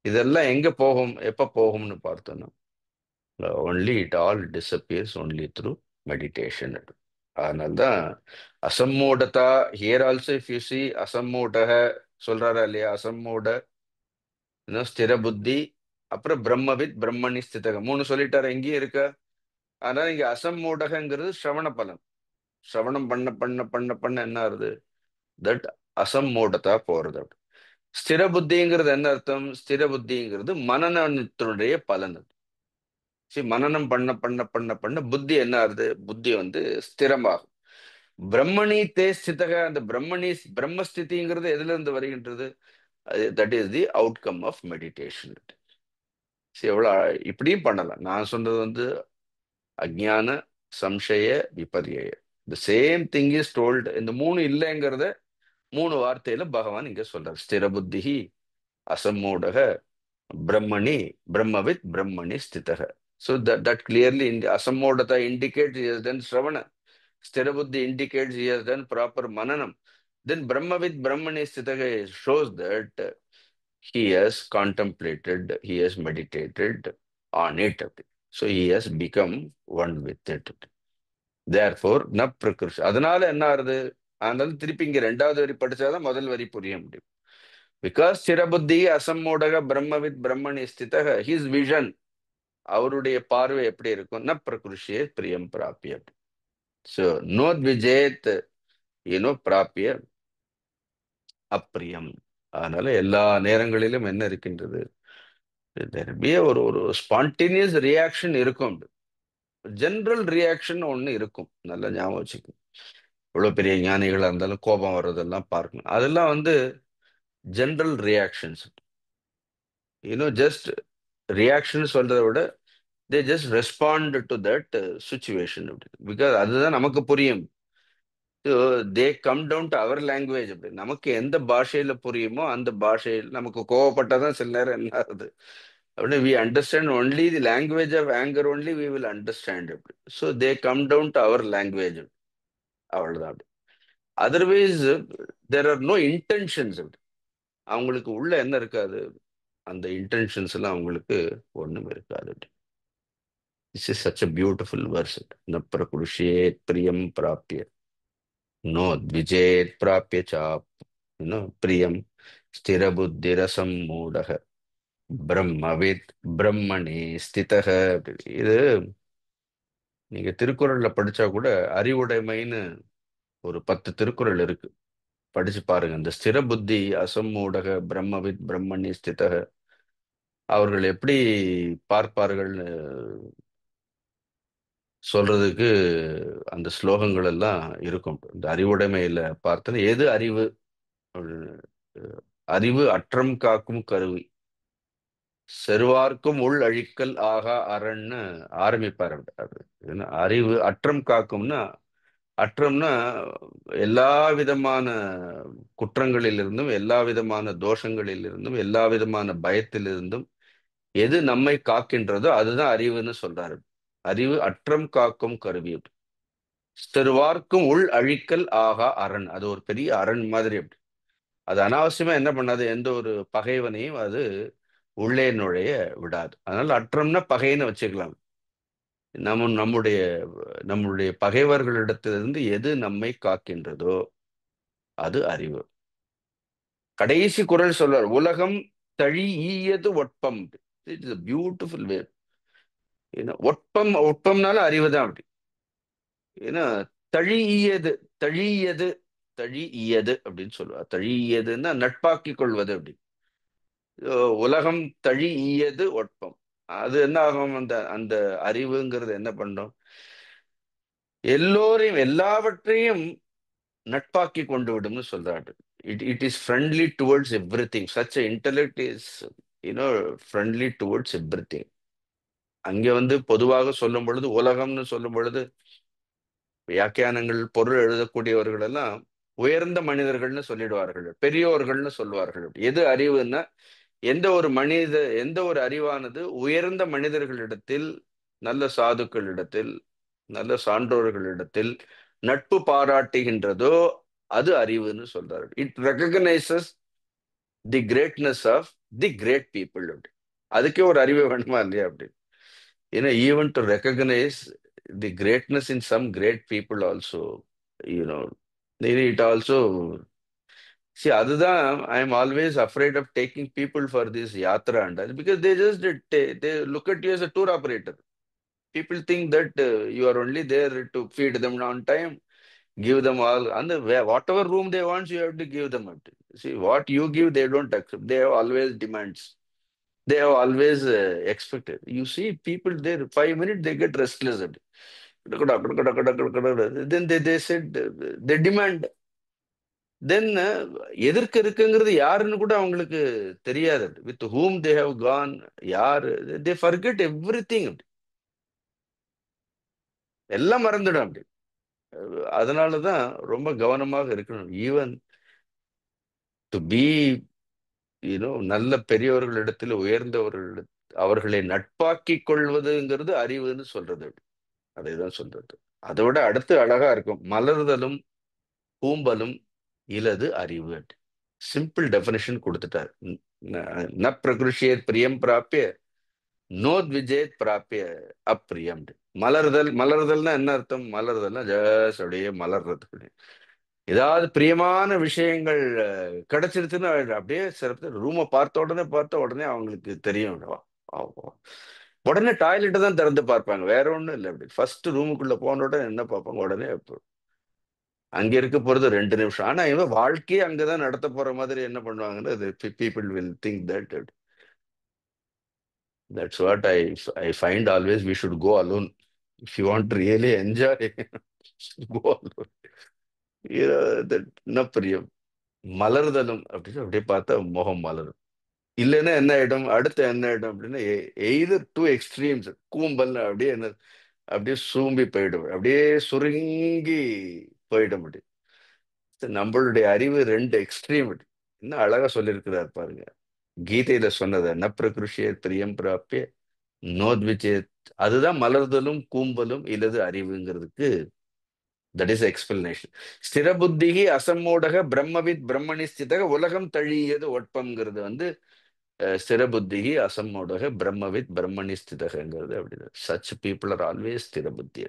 A: இதெல்லாம் எங்க போகும், எப்ப போகும்னு பார்த்தோம்னா, only it all disappears only through meditation. அதனால்தான் அசம்மூடதா, here also if you see அசம்மூடக சொல்றாரா இல்லையா, அசம்மூட, ஸ்திர புத்தி, அப்புறம் பிரம்மவித் பிரம்மணி ஸ்திதக, மூணு சொல்லிட்டாரு, எங்கேயும் இருக்க. அதனால இங்க அசம்மூடகங்கிறது ஸ்ரவண பலன். ஸ்ரவணம் பண்ண பண்ண பண்ண பண்ண என்ன ஆகுது, தட் அசம்மூடதா போறது. ஸ்திர புத்திங்கிறது என்ன அர்த்தம்? ஸ்திர புத்திங்கிறது மனநத்தினுடைய பலன். மனனம் பண்ண பண்ண பண்ண பண்ண புத்தி என்ன ஆகுது, புத்தி ஸ்திரமாகும். பிரம்மணி தே ஸ்திதக, அந்த பிரம்மணி பிரம்மஸ்திதிங்கிறது எதுல இருந்து வருகின்றது? That is the outcome of meditation. எவ்வளவு இப்படியும் பண்ணலாம். நான் சொன்னது அஜ்ஞான, சம்சய, விபர்ய. The same thing is told. இந்த மூணு இல்லைங்கிறத மூணு வார்த்தையில பகவான் இங்க சொல்றார். ஸ்திர புத்தி, அசம்மூடக, பிரம்மணி, பிரம்மவித் பிரம்மணி ஸ்திதக. So that clearly in the asammodata indicates he has done Shravana. Sthirabuddhi indicates he has done proper Mananam. Then Brahmavid Brahmani Sthitaka shows that he has contemplated, he has meditated on it. So he has become one with it. Therefore, na prakrish. அதனால என்ன ஆறுது? அதனால திருப்பி இங்க ரெண்டாவது வரி படிச்சாதான் முதல் வரி புரிய முடியும். Because Sthirabuddhi Asammodaka Brahmavid Brahmani Sthitaka, his vision, அவருடைய பார்வை எப்படி இருக்கும்? ந பிரகிருஷியே பிரியம் பிராப்பிய. So north விஜேத் பிராப்பிய அப்பிரியம். அதனால எல்லா நேரங்களிலும் என்ன இருக்கின்றது, ஒரு ஒரு ஸ்பான்டேனியஸ் ரியாக்ஷன் இருக்கும். ஜெனரல் ரியாக்ஷன் ஒண்ணு இருக்கும். நல்லா ஞாபகம் வச்சுக்கணும். இவ்வளவு பெரிய ஞானிகளா இருந்தாலும் கோபம் வர்றதெல்லாம் பார்க்கணும். அதெல்லாம் ஜெனரல் ரியாக்ஷன்ஸ். ஜஸ்ட் ரியாக்ஷன் சொல்றதை விட they just respond to that situation. Because அதுதான் நமக்கு புரியும். So they come down to our language. நமக்கு எந்த பாஷையில புரியுமோ அந்த பாஷையில், நமக்கு கோவப்பட்டாதான் சில நேரம் என்ன ஆகுது, we understand only the language of anger only we will understand. So they come down to our language. அவ்வளவுதான். Otherwise there are no intentions. அவங்களுக்கு உள்ள என்ன இருக்காது, அந்த இன்டென்ஷன்ஸ் எல்லாம் அவங்களுக்கு ஒண்ணும் இருக்காது. This is such a beautiful verse. Na prakrushyet priyam prapya. No dvijet prapya chap. Priyam sthira buddhirasam moodaha. Brahmavid brahmani ஸ்திதக. இது நீங்க திருக்குறள்ல படிச்சா கூட அறிவுடைமைன்னு ஒரு 10 திருக்குறள் இருக்கு. படிச்சு பாருங்க. இந்த ஸ்திர புத்தி, அசம்மூடக, பிரம்மவித் பிரம்மணி ஸ்திதக, அவர்கள் எப்படி பார்ப்பார்கள்னு சொல்றதுக்கு அந்த ஸ்லோகங்கள் எல்லாம் இருக்கும். இந்த அறிவுடைமையில பார்த்தது எது அறிவு, அறிவு அற்றம் காக்கும் கருவி, செருவார்க்கும் உள் அழிக்கல் ஆகா அரண்னு ஆரம்பிப்பார். அறிவு அற்றம் காக்கும்னா, அற்றம்னா எல்லா விதமான குற்றங்களிலிருந்தும், எல்லா விதமான தோஷங்களிலிருந்தும், எல்லா விதமான பயத்திலிருந்தும் எது நம்மை காக்கின்றதோ அதுதான் அறிவுன்னு சொல்றாரு. அறிவு அற்றம் காக்கும் கருவி. செருவார்க்கும் உள் அழிக்கல் ஆகா அரண். அது ஒரு பெரிய அரண் மாதிரி. அது அனாவசியமா என்ன பண்ணாது, எந்த ஒரு பகைவனையும் அது உள்ளே நுழைய விடாது. அதனால அற்றம்னா பகைன்னு வச்சுக்கலாம். நம்முடைய நம்முடைய பகைவர்களிடத்திலிருந்து எது நம்மை காக்கின்றதோ அது அறிவு. கடைசி குறள் சொல்றார், உலகம் தழி ஈயது ஒட்பம். இட்ஸ் பியூட்டிஃபுல் வே. ஒட்பம், ஒட்பம்னால அறிவு தான். அப்படி ஏன்னா தழி ஈயது, தழியது, தழியது அப்படின்னு சொல்லுவார். தழியதுன்னா நட்பாக்கிக் கொள்வது அப்படி. உலகம் தழியது ஒட்பம். அது என்ன ஆகும்? அந்த அந்த அறிவுங்கிறது என்ன பண்ணும்? எல்லோரையும் எல்லாவற்றையும் நட்பாக்கி கொண்டு விடும்னு சொல்றாரு. It is friendly towards every thing. Such intellect is you know friendly towards every thing. அங்க வந்து பொதுவாக சொல்லும் பொழுது, உலகம்னு சொல்லும் பொழுது, வியாக்கியானங்கள் பொருள் எழுதக்கூடியவர்கள் எல்லாம் உயர்ந்த மனிதர்கள்னு சொல்லிடுவார்கள், பெரியோர்கள்னு சொல்லுவார்கள். எது அறிவுன்னா, எந்த ஒரு அறிவானது உயர்ந்த மனிதர்களிடத்தில், நல்ல சாதுக்களிடத்தில், நல்ல சான்றோர்களிடத்தில் நட்பு பாராட்டுகின்றதோ அது அறிவுன்னு சொல்றாரு. It recognises the greatness of the great people அப்படி. அதுக்கே ஒரு அறிவு வேணுமா இல்லையா அப்படி? ஏன்னா even to recognise the greatness in some great people also, you know it also. See, அதுதான் I am always afraid of taking people for this yatra and because they just they look at you as a tour operator. People think that you are only there to feed them on time, give them all, and whatever room they want, you have to give them it. See, what you give, they don't accept. They have always demands. They have always expected. You see, people there, 5 minutes, they get restless. Then they said, they demand. Then எதற்கு இருக்குங்கிறது யாருன்னு கூட அவங்களுக்கு தெரியாது. With whom they have gone, யாரு, they forget everything. எல்லாம் மறந்துடும் அப்படி. அதனாலதான் ரொம்ப கவனமாக இருக்கணும். ஈவன் டு பி நல்ல பெரியவர்களிடத்தில், உயர்ந்தவர்கள், அவர்களை நட்பாக்கிக் கொள்வதுங்கிறது அறிவுன்னு சொல்றது. அதைதான் சொல்றது. அதை விட அடுத்து அழகா இருக்கும். மலர்தலும் கூம்பலும் இலது அறிவு. சிம்பிள் டெபினிஷன் கொடுத்துட்டார். ந பிரகிருஷியேத் பிரியம் பிராப்பிய நோத் விஜேத் பிராப்பிய அப்பிரியம். மலர்தல், மலர்தல்னா என்ன அர்த்தம்? மலர்தல்னா ஜஸ்ட் அப்படியே மலர்றது. ஏதாவது பிரியமான விஷயங்கள் கிடைச்சிருச்சுன்னா அப்படியே சிறப்பு. ரூமை பார்த்த உடனே அவங்களுக்கு தெரியும். உடனே டாய்லெட்டை தான் திறந்து பார்ப்பாங்க, வேற ஒண்ணும் இல்லை. அப்படி ஃபர்ஸ்ட் ரூமுக்குள்ள போன உடனே என்ன பார்ப்பாங்க? உடனே அங்க இருக்க போறது 2 நிமிஷம். ஆனா இவன் வாழ்க்கையே அங்கதான் நடத்த போற மாதிரி என்ன பண்ணுவாங்கன்னா, people will think that. That's what I find always we should go alone. If you want really enjoy, go alone. என்ன பிரியம்? மலர்தலும் அப்படின்னு அப்படியே பார்த்தா முகம் மலரும். இல்லைன்னா என்ன ஆயிடும்? அடுத்து என்ன ஆயிடும் அப்படின்னா, எய்தர் டூ எக்ஸ்ட்ரீம்ஸ். கூம்பல் அப்படியே என்ன, அப்படியே சூம்பி போயிடும், அப்படியே சுருங்கி போயிடும். அப்படி நம்மளுடைய அறிவு 2 எக்ஸ்ட்ரீம். இன்னும் அழகா சொல்லியிருக்கிறார் பாருங்க, கீதையில சொன்னதை, ந பிரகிருஷ்யே பிரியம் பிராப்பிய நோத்விச்சேத். அதுதான் மலர்தலும் கூம்பலும் இல்லது அறிவுங்கிறதுக்கு தட் இஸ் எக்ஸ்பிளனேஷன். ஸ்திர புத்திகி அசம்மூடக பிரம்மவித் பிரம்மணி ஸ்திதக உலகம் தழியது ஒட்பம்ங்கிறது வந்து ஸ்திர புத்திகி அசம்மூடக பிரம்மவித் பிரம்மணி ஸ்திதகங்கிறது. அப்படி சச் பீப்புள் ஆர் ஆல்வேஸ் ஸ்திர புத்தி.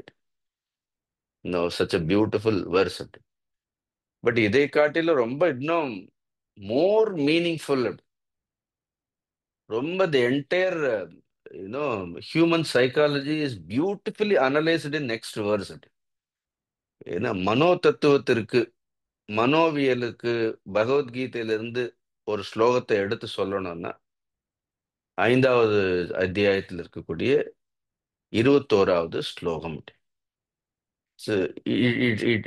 A: No such a beautiful verse. But இதை காட்டிலும் ரொம்ப இன்னும் மோர் மீனிங்ஃபுல். ரொம்ப the entire human psychology is beautifully analysed in next verse. ஏன்னா மனோ தத்துவத்திற்கு, மனோவியலுக்கு பகவத்கீதையிலிருந்து ஒரு ஸ்லோகத்தை எடுத்து சொல்லணும்னா 5வது அத்தியாயத்தில் இருக்கக்கூடிய 21வது ஸ்லோகம்.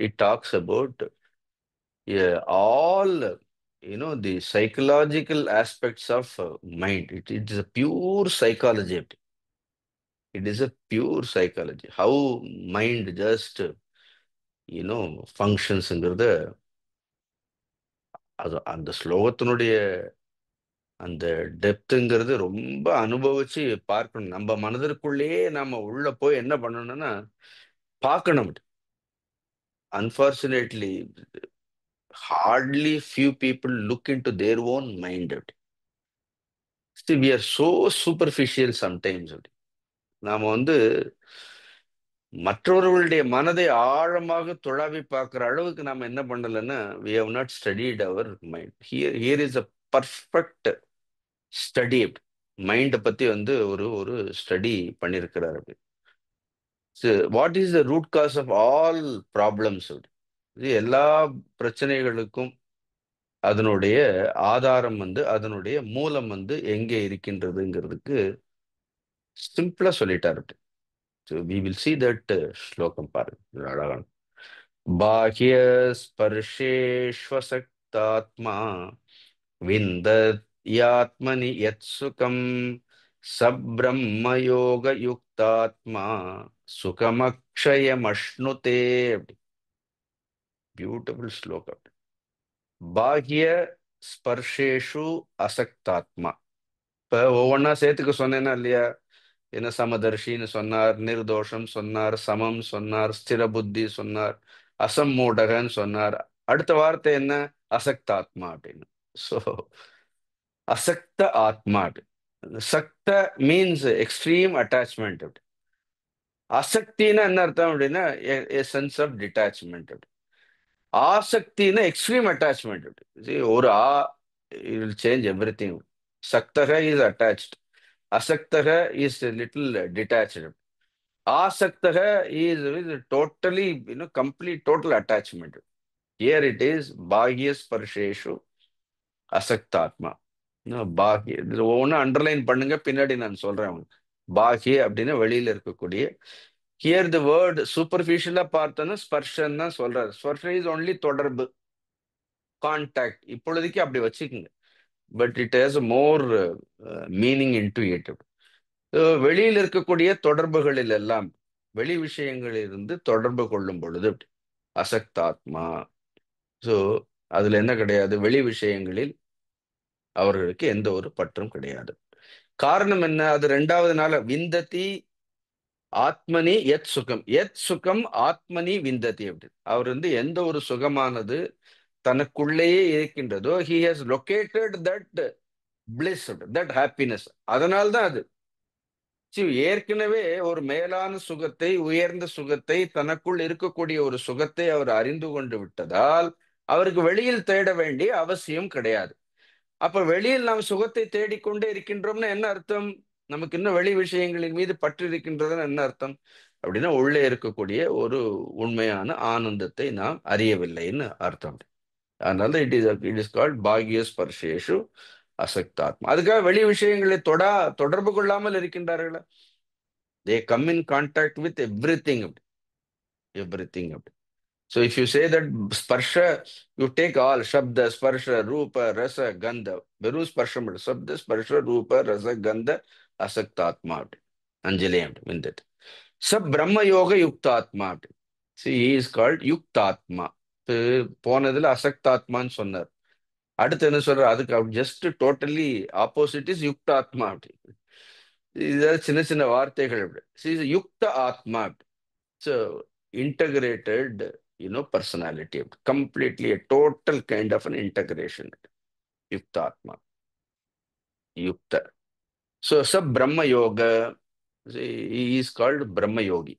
A: It talks about all the psychological aspects of mind. It is a pure psychology. It is a pure psychology, how mind just functionsங்கிறத அது அந்த ஸ்லோகத்தினுடைய அந்த டெப்த்துங்கிறது ரொம்ப அனுபவிச்சு பார்க்கணும். நம்ம மனதிற்குள்ளேயே நாம உள்ள போய் என்ன பண்ணணும்னா பார்க்கணும். Unfortunately hardly few people look into their own mind. See, we are so superficial sometimes. நாம வந்து மற்றவர்களுடைய மனதை ஆழமாக துழாவி பார்க்கிற அளவுக்கு நாம என்ன பண்ணலைன்னா, we have not studied our mind. Here is a perfect study. மைண்டை பத்தி வந்து ஒரு ஒரு ஸ்டடி பண்ணியிருக்கிறார். What is the root cause of all problems? இது எல்லா பிரச்சனைகளுக்கும் அதனுடைய ஆதாரம் அதனுடைய மூலம் எங்கே இருக்கின்றதுங்கிறதுக்கு சிம்பிளா சொல்லிட்டாரு. வி வில் சி தட் ஸ்லோகம் பாருங்க, இது அழகான. பாஹ்ய ஸ்பர்ஷேஷ்வசக்தாத்மா விந்தத்யாத்மனி யத் சுகம் சப்ரம்மயோக யுக்தாத்மா சுகமக்ஷயமஷ்ணுதே. பியூட்டிஃபுல் ஸ்லோகம். பாஹ்ய ஸ்பர்ஷேஷு அசக்தாத்மா. இப்ப ஒவ்வொன்னா சேர்த்துக்க சொன்னேன்னா இல்லையா? என்ன சமதர்ஷின்னு சொன்னார், நிர்தோஷம் சொன்னார், சமம் சொன்னார், ஸ்திர புத்தி சொன்னார், அசம்மூடகன்னு சொன்னார். அடுத்த வார்த்தை என்ன? அசக்தாத்மா அப்படின்னு. சோ அசக்த ஆத்மா. சக்த மீன்ஸ் எக்ஸ்ட்ரீம் அட்டாச்மெண்ட். அசக்தின்னா என்ன அர்த்தம் அப்படின்னா சென்ஸ் ஆஃப் டிட்டாச்மெண்ட். ஆசக்தின்னா எக்ஸ்ட்ரீம் அட்டாச்மெண்ட். ஒரு it will change everything. சக்தக இஸ் அட்டாச்ட், அசக்தக இஸ் லிட்டில் டிட்டாச்டு, ஆசக்தக is totally complete total attachment. Here it is பாஹ்ய ஸ்பர்ஷேஷு அசக்தாத்மா. பாஹ்ய இதுல ஒவ்வொன்று அண்டர்லைன் பண்ணுங்க, பின்னாடி நான் சொல்றேன் உங்களுக்கு. பாஹ்ய அப்படின்னா வெளியில இருக்கக்கூடிய. ஹியர் தி வேர்ட் சூப்பர்ஃபிஷியலா பார்த்தோன்னா ஸ்பர்ஷன் தான் சொல்றாரு. ஸ்பர்ஷன் இஸ் ஒன்லி தொடர்பு, கான்டாக்ட். இப்பொழுதைக்கு அப்படி வச்சுக்கோங்க. But it has more meaning into it. வெளியில் இருக்கக்கூடிய தொடர்புகளில் எல்லாம், வெளி விஷயங்களிலிருந்து தொடர்பு கொள்ளும் பொழுது அசக்தாத்மா. ஸோ அதுல என்ன கிடையாது? வெளி விஷயங்களில் அவர்களுக்கு எந்த ஒரு பற்றும் கிடையாது. காரணம் என்ன? அது ரெண்டாவது நாள் விந்ததி ஆத்மனி எத் சுகம், எத் சுகம் ஆத்மனி விந்ததி. அப்படி அவர் எந்த ஒரு சுகமானது தனக்குள்ளேயே இருக்கின்றதோ, he has located that bliss, that happiness. அதனால்தான் அது ஏற்கனவே ஒரு மேலான சுகத்தை, உயர்ந்த சுகத்தை, தனக்குள் இருக்கக்கூடிய ஒரு சுகத்தை அவர் அறிந்து கொண்டு விட்டதால் அவருக்கு வெளியில் தேட வேண்டிய அவசியம் கிடையாது. அப்ப வெளியில் நாம் சுகத்தை தேடிக்கொண்டே இருக்கின்றோம்னா என்ன அர்த்தம்? நமக்கு இன்னும் வெளி விஷயங்களின் மீது பற்று இருக்கின்றதுன்னு என்ன அர்த்தம்? அப்படின்னா உள்ளே இருக்கக்கூடிய ஒரு உண்மையான ஆனந்தத்தை நாம் அறியவில்லைன்னு அர்த்தம். அதனால இட் இஸ் கால்ட் பாக்ய ஸ்பர்ஷேஷு அசக்தாத்மா. அதுக்காக வெளி விஷயங்களை தொடர்பு கொள்ளாமல் இருக்கின்றார்களா? They come in contact with everything. Everything. So if you say that sparsha, you take all shabda, sparsha, rupa, rasa, gandha. வெறும் ஸ்பர்ஷம், சப்த ஸ்பர்ஷ ரூப ரச கந்த அசக்தாத்மா. அஞ்சலி விந்தது. சப் பிரம்ம யோக யுக்தாத்மா. See, he is called யுக்தாத்மா. போனதுல அசக்தாத்மான்னு சொன்னார். அடுத்து என்ன சொல்ற? அதுக்கு ஜஸ்ட் டோட்டலி ஆப்போசிட் இஸ் யுக்தாத்மா. அப்படி இதாவது சின்ன சின்ன வார்த்தைகள். அப்படி யுக்த ஆத்மா. So integrated, personality, completely a total kind of an integration. Yukta Atma. Yukta. So sab Brahma Yoga, he is called Brahma Yogi.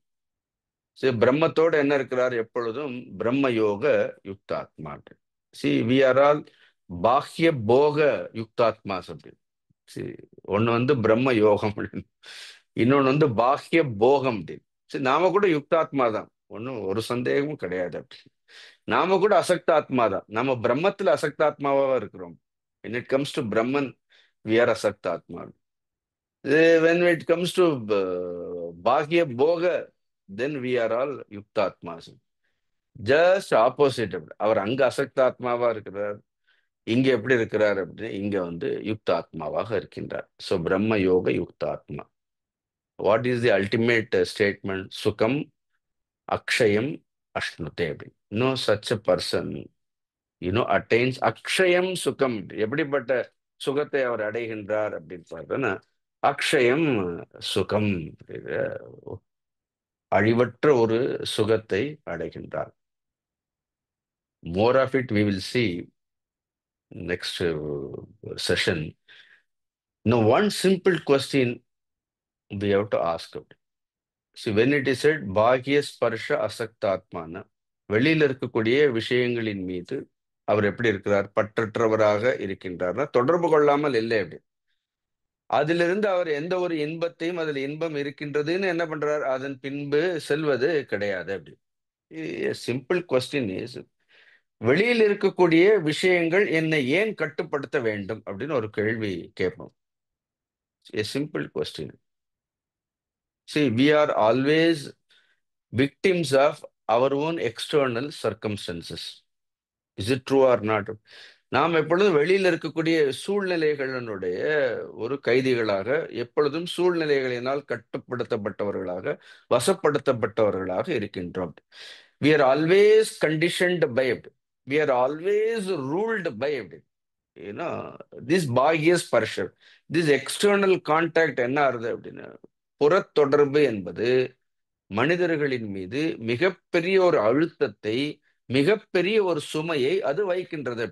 A: So பிரம்மத்தோடு என்ன இருக்கிறார்? எப்பொழுதும் பிரம்ம யோக யுக்தாத்மா. See, we are all பாஹ்ய போக யுக்தாத்மா. ஒன்னு பிரம்ம யோகம், இன்னொன்னு பாஹ்ய போகம். சரி, நாம கூட யுக்தாத்மா தான், ஒன்னும் ஒரு சந்தேகமும் கிடையாது. அப்படி நாம கூட அசக்தாத்மா தான். நம்ம பிரம்மத்துல அசக்தாத்மாவா இருக்கிறோம். when it comes to Brahman, we are அசக்தாத்மா. when it comes to பாஹ்ய போக, then we are all யுக்தாத்மாஸ். Just opposite. அவர் அங்க அசக்தாத்மாவா இருக்கிறார், இங்க எப்படி இருக்கிறார்? அப்படின்னு இங்க யுக்தாத்மாவாக இருக்கின்றார். ஸோ பிரம்ம யோக யுக்தாத்மா. What is the ultimate statement? சுகம் அக்ஷயம் அஷ்ணுதே. No such a person attains அக்ஷயம் சுகம். எப்படிப்பட்ட சுகத்தை அவர் அடைகின்றார் அப்படின்னு பார்த்தோன்னா, அக்ஷயம் சுகம், அழிவற்ற ஒரு சுகத்தை அடைகின்றார். More of it we will see next session. Now one simple question we have to ask. See, when it is said பாக்ய ஸ்பர்ஷ அசக்தாத்மான, வெளியில் இருக்கக்கூடிய விஷயங்களின் மீது அவர் எப்படி இருக்கிறார்? பற்றற்றவராக இருக்கின்றார்னா தொடர்பு கொள்ளாமல் இல்லை. அப்படி அதிலிருந்து அவர் எந்த ஒரு இன்பத்தையும், அதில் இன்பம் இருக்கின்றதுன்னு என்ன பண்றார்? அதன் பின்பு செல்வது கிடையாது. அப்படி சிம்பிள் கொஸ்டின் இஸ், வெளியில் இருக்கக்கூடிய விஷயங்கள் என்னை ஏன் கட்டுப்படுத்த வேண்டும் அப்படின்னு ஒரு கேள்வி கேட்போம். A simple question. See, we are always victims of our own external circumstances. Is it true or not? நாம் எப்பொழுதும் வெளியில் இருக்கக்கூடிய சூழ்நிலைகளினுடைய ஒரு கைதிகளாக, எப்பொழுதும் சூழ்நிலைகளினால் கட்டுப்படுத்தப்பட்டவர்களாக, வசப்படுத்தப்பட்டவர்களாக இருக்கின்றோம். We are always conditioned by it. We are always ruled by it. This பாகிய ஸ்பர்ஷம், this external contact என்ன ஆறுது அப்படின்னா, புறத்தொடர்பு என்பது மனிதர்களின் மீது மிகப்பெரிய ஒரு அழுத்தத்தை, மிகப்பெரிய ஒரு சுமையை அது வைக்கின்றது.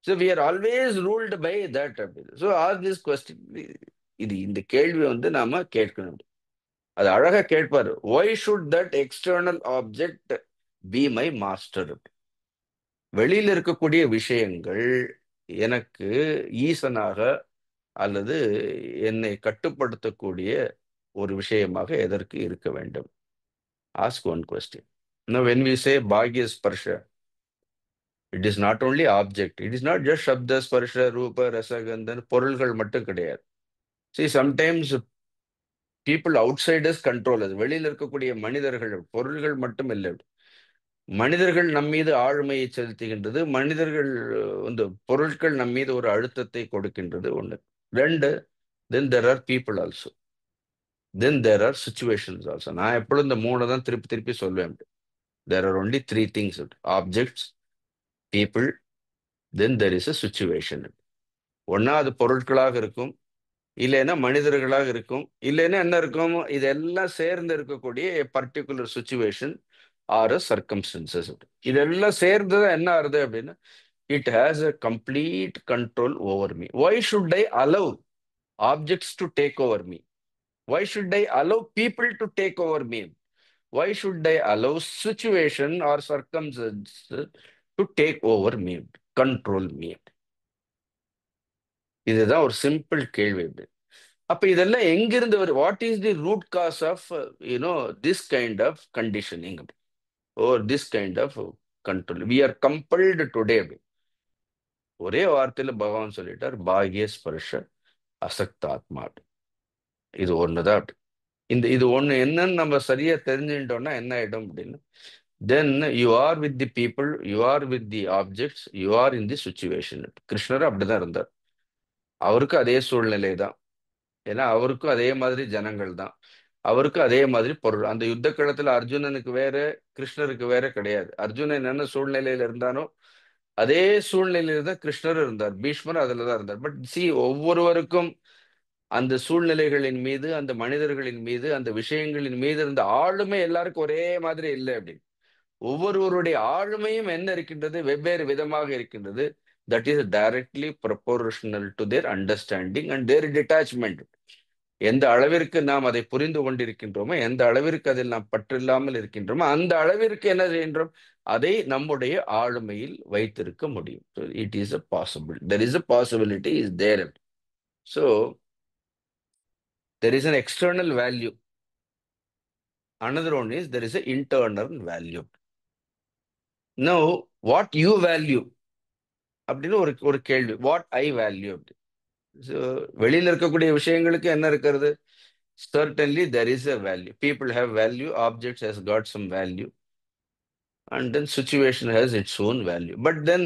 A: So we are always ruled by that. So ask this question. இந்த கேள்வி நாம கேட்கணும். அது அழகா கேட்பாரு. Why should that external object be my master? வெளியில் இருக்கக்கூடிய விஷயங்கள் எனக்கு ஈசனாக அல்லது என்னை கட்டுப்படுத்தக்கூடிய ஒரு விஷயமாக எதற்கு இருக்க வேண்டும்? Ask one question. Now when we say பாக்ய ஸ்பர்ஷ, it is not only object. It is not just Shabda, Sparsha, Rupa, Rasa, Gandhan, பொருள்கள் மட்டும் கிடையாது. See, sometimes people outside us control us. வெளியில் இருக்கக்கூடிய மனிதர்கள், பொருள்கள் மட்டும் இல்லை. மனிதர்கள் நம்மீது ஆளுமையை செலுத்துகின்றது. மனிதர்கள் பொருட்கள் நம்மீது ஒரு அழுத்தத்தை கொடுக்கின்றது. ஒன்று. ரெண்டு, then there are people also. Then there are situations also. நான் எப்பொழுதும் இந்த மூணு தான் திருப்பி திருப்பி சொல்வேன். There are only three things: objects, people, then there is a situation. ஒன்னா அது பொருட்களாக இருக்கும், இல்லைன்னா மனிதர்களாக இருக்கும், இல்லைன்னா என்ன இருக்கும், இதெல்லாம் சேர்ந்து இருக்கக்கூடிய பர்டிகுலர் சுச்சுவேஷன் ஆர் சர்க்கம்ஸ்டன்சஸ். இதெல்லாம் சேர்ந்துதான் என்ன ஆறுது அப்படின்னா, it has a complete control over me. Why should I allow objects to take over me? Why should I allow people to take over me? Why should I allow situation or circumstances to take over me, control me? இதுதான் ஒரு simple கேள்வி. அப்ப இதெல்லாம் எங்கிருந்து வரும்? What is the root cause of this kind of conditioning or this kind of control? We are compelled today. ஒரே வார்த்தையில பகவான் சொல்லிட்டார், பாக்ய ஸ்பர்ஷ அசக்தாத்மா. இது ஒண்ணுதான். இது ஒண்ணு என்னன்னு நம்ம சரியா தெரிஞ்சுட்டோம்னா என்ன ஆயிடும் அப்படின்னா, then you are with the people, you are with the objects, you are in the situation. கிருஷ்ணர் அப்படிதான் இருந்தார். அவருக்கு அதே சூழ்நிலை தான். ஏன்னா அவருக்கும் அதே மாதிரி ஜனங்கள் தான், அவருக்கும் அதே மாதிரி பொருள். அந்த யுத்த களத்துல அர்ஜுனனுக்கு வேற, கிருஷ்ணருக்கு வேற கிடையாது. அர்ஜுனன் என்ன சூழ்நிலையில இருந்தானோ அதே சூழ்நிலையில தான் கிருஷ்ணர் இருந்தார். பீஷ்மர் அதுலதான் இருந்தார். பட் ஒவ்வொருவருக்கும் அந்த சூழ்நிலைகளின் மீது, அந்த மனிதர்களின் மீது, அந்த விஷயங்களின் மீது இருந்த ஆளுமை எல்லாருக்கும் ஒரே மாதிரி இல்லை. அப்படி ஒவ்வொருவருடைய ஆளுமையும் என்ன இருக்கின்றது? வெவ்வேறு விதமாக இருக்கின்றது. That is directly proportional to their understanding and their detachment. எந்த அளவிற்கு நாம் அதை புரிந்து கொண்டிருக்கின்றோமோ, எந்த அளவிற்கு அதில் நாம் பற்றில்லாமல் இருக்கின்றோமோ, அந்த அளவிற்கு என்ன செய்கின்றோம்? அதை நம்முடைய ஆளுமையில் வைத்திருக்க முடியும். It is a possible. There is a possibility is there. So there is an external value. Another one is there is an internal value. Now, what you value அப்படின்னு ஒரு கேள்வி. What I value. வெளியில இருக்கக்கூடிய விஷயங்களுக்கு என்ன இருக்கிறது? Certainly there is a value. People have value, objects has got some value, and then situation has its own value. But then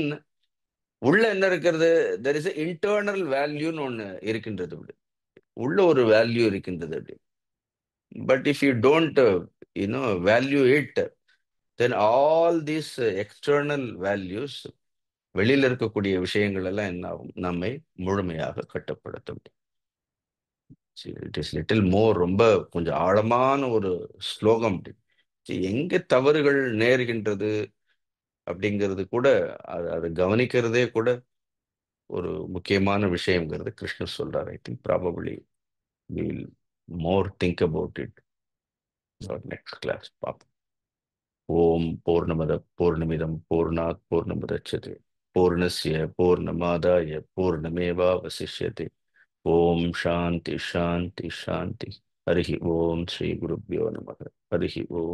A: உள்ள என்ன இருக்கிறது? There is a internal value ஒண்ணு இருக்கின்றது. உள்ள ஒரு வேல்யூ இருக்கின்றது. But if you don't value it, then all these external values, வெளியில இருக்கக்கூடிய விஷயங்கள் எல்லாம் என்ன ஆகும்? நம்மை முழுமையாக கட்டுப்படுத்தும். இட் இஸ் லிட்டில் மோர், ரொம்ப கொஞ்சம் ஆழமான ஒரு ஸ்லோகம். எங்க தவறுகள் நேர்கின்றது அப்படிங்கிறது கூட அதை கவனிக்கிறதே கூட ஒரு முக்கியமான விஷயம்ங்கிறது கிருஷ்ணர் சொல்றார். I think probably will more think about it next class பார்ப்போம். ஓம் பூர்ணமத பூர்ணமிதம் பூர்ணாத் பூர்ணமுதச்யதே பூர்ணஸ்ய பூர்ணமாதாய பூர்ணமேவாவசிஷ்யதே. ஓம் சாந்தி சாந்தி சாந்தி. ஹரிஹி ஓம் ஸ்ரீ குருப்யோ நமः. ஹரிஹி ஓம்.